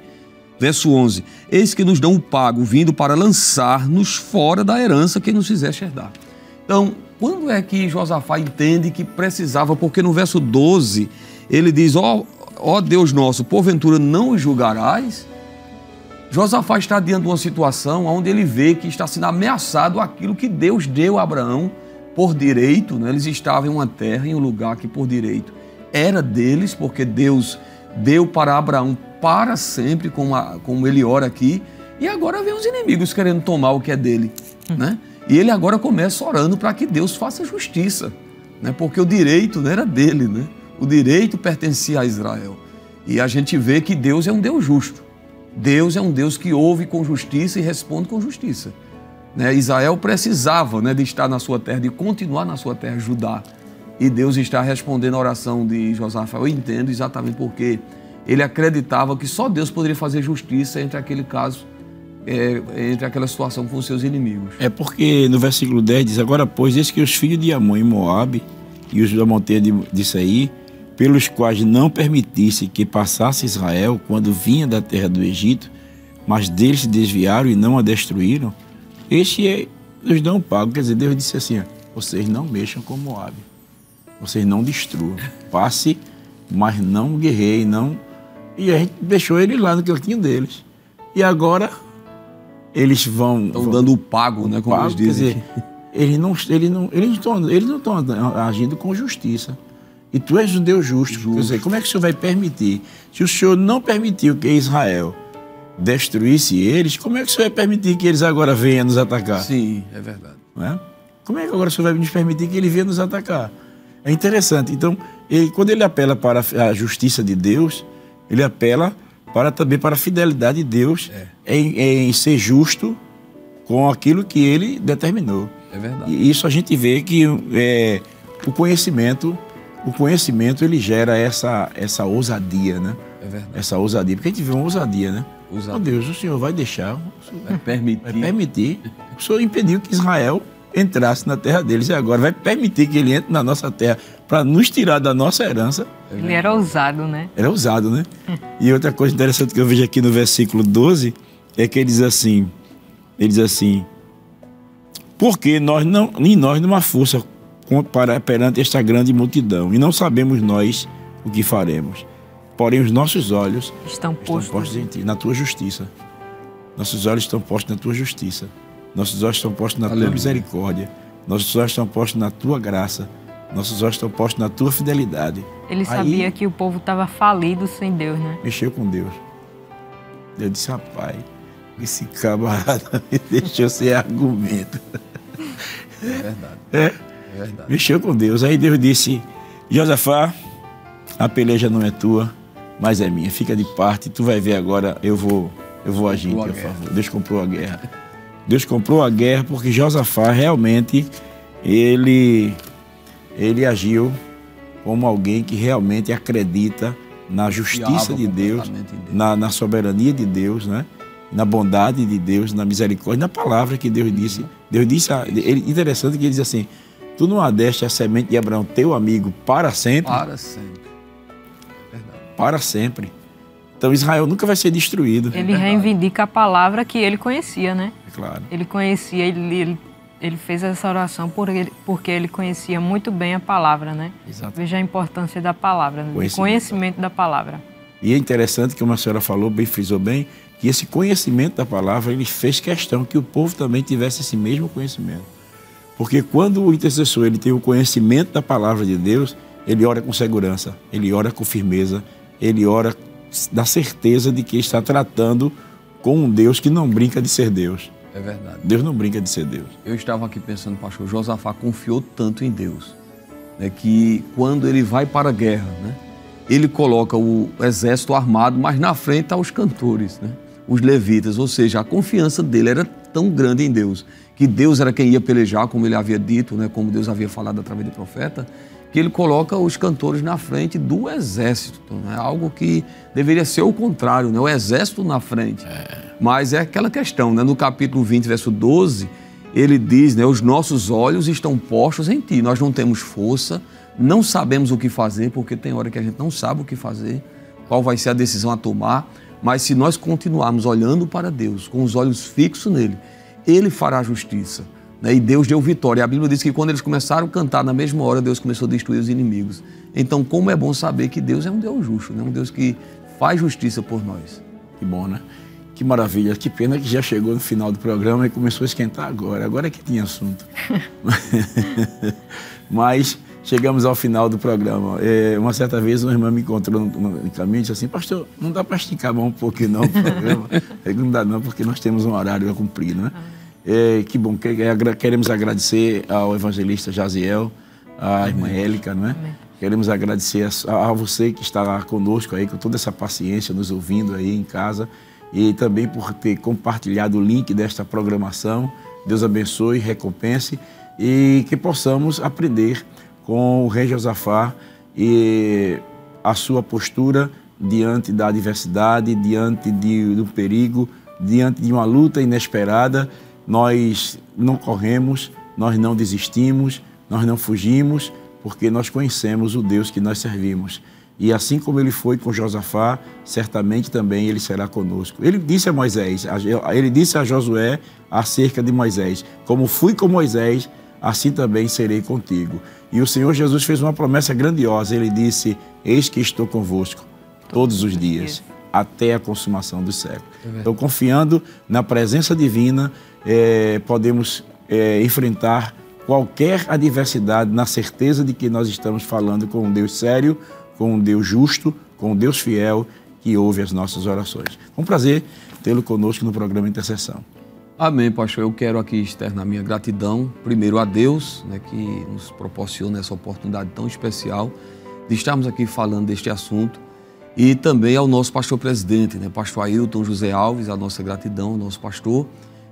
Verso 11, eis que nos dão o pago, vindo para lançar-nos fora da herança que nos fizeste herdar. Então, quando é que Josafá entende que precisava? Porque no verso 12, ele diz, ó Deus nosso, porventura não os julgarás? Josafá está diante de uma situação onde ele vê que está sendo ameaçado aquilo que Deus deu a Abraão por direito, né? Eles estavam em uma terra, em um lugar que por direito era deles, porque Deus deu para Abraão para sempre, como ele ora aqui, e agora vem os inimigos querendo tomar o que é dele, né? E ele agora começa orando para que Deus faça justiça, né? Porque o direito não era dele, né? O direito pertencia a Israel. E a gente vê que Deus é um Deus justo. Deus é um Deus que ouve com justiça e responde com justiça. Né? Israel precisava, né, de estar na sua terra, de continuar na sua terra, Judá. E Deus está respondendo a oração de Josafá. Eu entendo exatamente porque ele acreditava que só Deus poderia fazer justiça entre aquele caso, entre aquela situação com os seus inimigos. É porque no versículo 10 diz: agora, pois, eis que os filhos de Amon e Moabe e os da montanha de Seir, pelos quais não permitisse que passasse Israel quando vinha da terra do Egito, mas deles se desviaram e não a destruíram, nos dão pago. Quer dizer, Deus disse assim: vocês não mexam com Moabe, vocês não destruam, passe, mas não guerreiem, não. E a gente deixou eles lá no cantinho deles. E agora eles estão dando o pago, né? Como eles dizem. Quer dizer, eles não estão agindo com justiça. E tu és um Deus justo. Quer dizer, como é que o Senhor vai permitir? Se o Senhor não permitiu que Israel destruísse eles, como é que o Senhor vai permitir que eles agora venham nos atacar? Sim, é verdade. Não é? Como é que agora o Senhor vai nos permitir que ele venha nos atacar? É interessante. Então, quando ele apela para a justiça de Deus, ele apela também para a fidelidade de Deus em ser justo com aquilo que ele determinou. É verdade. E isso a gente vê que o conhecimento ele gera essa ousadia, né? É verdade. Essa ousadia, porque a gente vê uma ousadia, né? Meu Deus, o Senhor vai deixar, vai permitir. O Senhor impediu que Israel entrasse na terra deles e agora vai permitir que ele entre na nossa terra para nos tirar da nossa herança. Ele era ousado, né? Era ousado, né? E outra coisa interessante que eu vejo aqui no versículo 12 é que ele diz assim, porque nós numa força perante esta grande multidão, e não sabemos nós o que faremos. Porém, os nossos olhos estão postos em ti, na tua justiça. Nossos olhos estão postos na tua justiça. Nossos olhos estão postos na tua misericórdia. Nossos olhos estão postos na tua graça. Nossos olhos estão postos na tua fidelidade. Ele sabia que o povo estava falido sem Deus, né? Mexeu com Deus. Deus disse: rapaz, esse camarada me deixou sem argumento. É verdade. É verdade. Mexeu com Deus. Aí Deus disse: Josafá, a peleja não é tua, mas é minha. Fica de parte, tu vai ver agora, eu vou agir em teu favor. Deus comprou a guerra. Deus comprou a guerra porque Josafá realmente, ele agiu como alguém que realmente acredita na justiça de Deus, na soberania de Deus, né? Na bondade de Deus, na misericórdia, na palavra que Deus disse. Deus disse, interessante que ele diz assim: tu não adeste a semente de Abraão, teu amigo, para sempre? Para sempre. Verdade. Para sempre. Então Israel nunca vai ser destruído. Ele reivindica a palavra que ele conhecia, né? É claro. Ele conhecia, ele fez essa oração porque ele conhecia muito bem a palavra, né? Exato. Veja a importância da palavra, né? Conhecimento da palavra. E é interessante que a senhora falou, frisou bem, que esse conhecimento da palavra, ele fez questão que o povo também tivesse esse mesmo conhecimento. Porque quando o intercessor ele tem o conhecimento da palavra de Deus, ele ora com segurança, ele ora com firmeza, ele ora da certeza de que está tratando com um Deus que não brinca de ser Deus. É verdade. Deus não brinca de ser Deus. Eu estava aqui pensando, pastor, Josafá confiou tanto em Deus, né, que quando ele vai para a guerra, né, ele coloca o exército armado, mas na frente estão os cantores, né, os levitas, ou seja, a confiança dele era tão grande em Deus, que Deus era quem ia pelejar, como ele havia dito, né, como Deus havia falado através do profeta, que ele coloca os cantores na frente do exército. Então, é algo que deveria ser o contrário, né? O exército na frente. Mas é aquela questão, né? No capítulo 20, verso 12, ele diz, né? Os nossos olhos estão postos em ti. Nós não temos força, não sabemos o que fazer, porque tem hora que a gente não sabe o que fazer, qual vai ser a decisão a tomar, mas se nós continuarmos olhando para Deus, com os olhos fixos nele, ele fará justiça. E Deus deu vitória. A Bíblia diz que quando eles começaram a cantar na mesma hora, Deus começou a destruir os inimigos. Então, como é bom saber que Deus é um Deus justo, né? Um Deus que faz justiça por nós. Que bom, né? Que maravilha, que pena que já chegou no final do programa e começou a esquentar agora é que tinha assunto. Mas chegamos ao final do programa. Uma certa vez uma irmã me encontrou no caminho e disse assim: pastor, não dá para esticar mais um pouquinho não o programa? Não dá não, porque nós temos um horário a cumprir, né? Que bom, queremos agradecer ao evangelista Jaziel, à irmã Élica, não é? Queremos agradecer a você que está lá conosco aí, com toda essa paciência, nos ouvindo aí em casa, e também por ter compartilhado o link desta programação. Deus abençoe, recompense, e que possamos aprender com o rei Josafá e a sua postura diante da adversidade, diante do perigo, diante de uma luta inesperada. Nós não corremos, nós não desistimos, nós não fugimos, porque nós conhecemos o Deus que nós servimos. E assim como ele foi com Josafá, certamente também ele será conosco. Ele disse a Moisés, ele disse a Josué acerca de Moisés: como fui com Moisés, assim também serei contigo. E o Senhor Jesus fez uma promessa grandiosa. Ele disse: eis que estou convosco todos os dias, até a consumação do século. Então, confiando na presença divina, podemos enfrentar qualquer adversidade, na certeza de que nós estamos falando com um Deus sério, com um Deus justo, com um Deus fiel, que ouve as nossas orações. É um prazer tê-lo conosco no programa Intercessão. Amém, pastor. Eu quero aqui externar minha gratidão, primeiro a Deus, né, que nos proporciona essa oportunidade tão especial de estarmos aqui falando deste assunto, e também ao nosso pastor presidente, né, pastor Ailton José Alves, a nossa gratidão ao nosso pastor,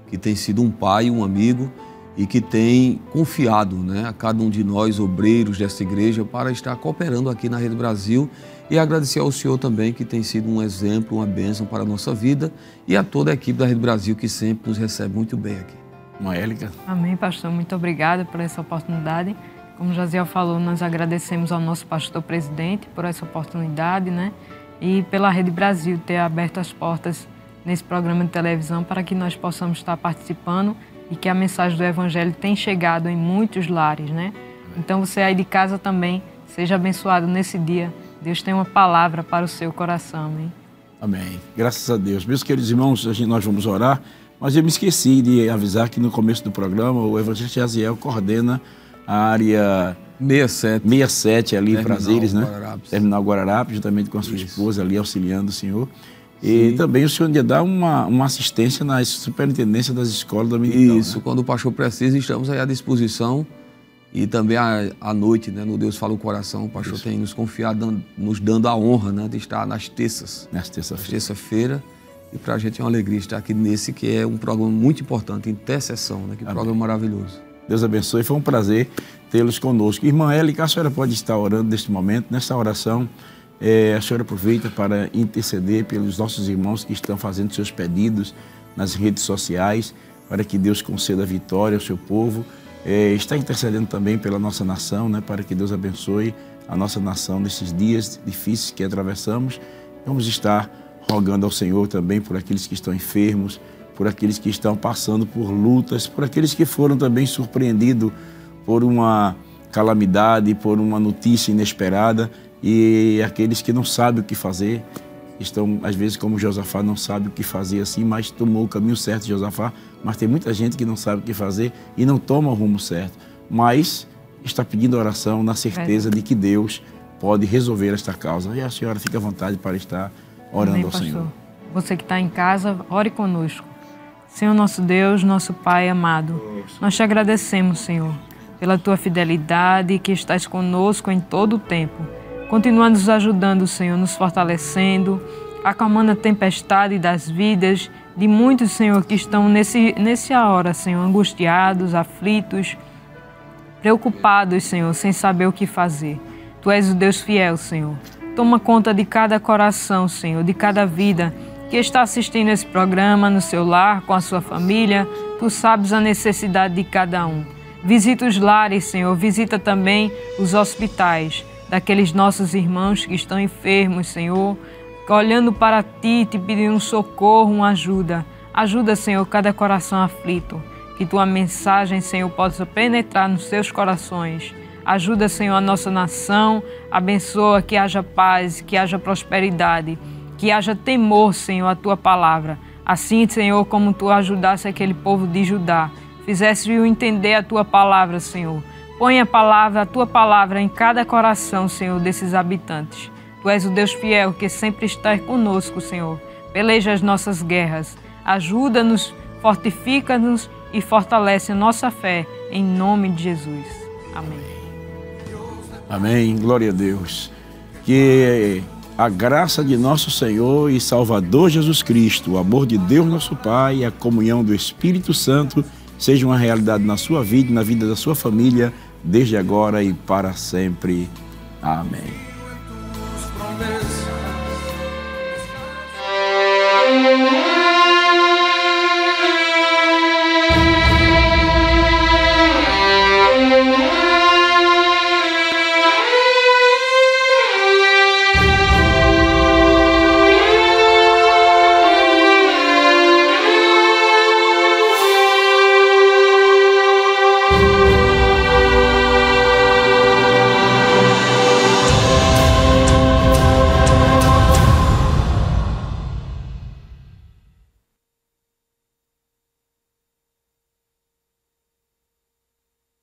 que tem sido um pai, um amigo, e que tem confiado, né, a cada um de nós, obreiros desta igreja, para estar cooperando aqui na Rede Brasil, e agradecer ao senhor também, que tem sido um exemplo, uma bênção para a nossa vida, e a toda a equipe da Rede Brasil, que sempre nos recebe muito bem aqui. Uma Élica. Amém, pastor. Muito obrigada por essa oportunidade. Como o Jaziel falou, nós agradecemos ao nosso pastor presidente por essa oportunidade, né? E pela Rede Brasil ter aberto as portas nesse programa de televisão para que nós possamos estar participando e que a mensagem do Evangelho tem chegado em muitos lares, né? Então você aí de casa também, seja abençoado nesse dia. Deus tem uma palavra para o seu coração, amém? Amém. Graças a Deus. Meus queridos irmãos, nós vamos orar, mas eu me esqueci de avisar que no começo do programa o evangelista Jaziel coordena a área 67 ali, Prazeres, né? Terminal Guararapes, juntamente com a sua esposa ali, auxiliando o senhor. E também o senhor ia dar uma assistência na superintendência das escolas dominicais. Isso, né? Quando o pastor precisa, estamos aí à disposição. E também à noite, né, no Deus Fala o Coração, o pastor tem nos confiado, nos dando a honra, né, de estar nas terças. Nessa terça-feira. Terça-feira. E para a gente é uma alegria estar aqui nesse, que é um programa muito importante, Intercessão, né? Que programa maravilhoso. Deus abençoe, foi um prazer tê-los conosco. Irmã Élica, a senhora pode estar orando neste momento, nessa oração. A senhora aproveita para interceder pelos nossos irmãos que estão fazendo seus pedidos nas redes sociais, para que Deus conceda vitória ao seu povo. Está intercedendo também pela nossa nação, né, para que Deus abençoe a nossa nação nesses dias difíceis que atravessamos. Vamos estar rogando ao Senhor também por aqueles que estão enfermos, por aqueles que estão passando por lutas, por aqueles que foram também surpreendidos por uma calamidade, por uma notícia inesperada, e aqueles que não sabem o que fazer, estão, às vezes, como Josafá, não sabe o que fazer assim, mas tomou o caminho certo, Josafá. Mas tem muita gente que não sabe o que fazer e não toma o rumo certo. Mas está pedindo oração na certeza de que Deus pode resolver esta causa. E a senhora fica à vontade para estar orando ao Senhor. Você que está em casa, ore conosco. Senhor nosso Deus, nosso Pai amado, nós te agradecemos, Senhor, pela tua fidelidade, que estás conosco em todo o tempo. Continua nos ajudando, Senhor, nos fortalecendo, acalmando a tempestade das vidas de muitos, Senhor, que estão nessa hora, Senhor, angustiados, aflitos, preocupados, Senhor, sem saber o que fazer. Tu és o Deus fiel, Senhor. Toma conta de cada coração, Senhor, de cada vida que está assistindo esse programa no seu lar, com a sua família. Tu sabes a necessidade de cada um. Visita os lares, Senhor, visita também os hospitais daqueles nossos irmãos que estão enfermos, Senhor, olhando para Ti, te pedindo socorro, uma ajuda. Ajuda, Senhor, cada coração aflito. Que Tua mensagem, Senhor, possa penetrar nos seus corações. Ajuda, Senhor, a nossa nação. Abençoa que haja paz, que haja prosperidade, que haja temor, Senhor, a Tua palavra. Assim, Senhor, como Tu ajudasse aquele povo de Judá, fizesse-o entender a Tua palavra, Senhor. Põe a Tua palavra em cada coração, Senhor, desses habitantes. Tu és o Deus fiel que sempre está conosco, Senhor. Peleja as nossas guerras. Ajuda-nos, fortifica-nos e fortalece a nossa fé, em nome de Jesus. Amém. Amém. Glória a Deus. Que a graça de nosso Senhor e Salvador Jesus Cristo, o amor de Deus nosso Pai e a comunhão do Espírito Santo seja uma realidade na sua vida e na vida da sua família, desde agora e para sempre. Amém.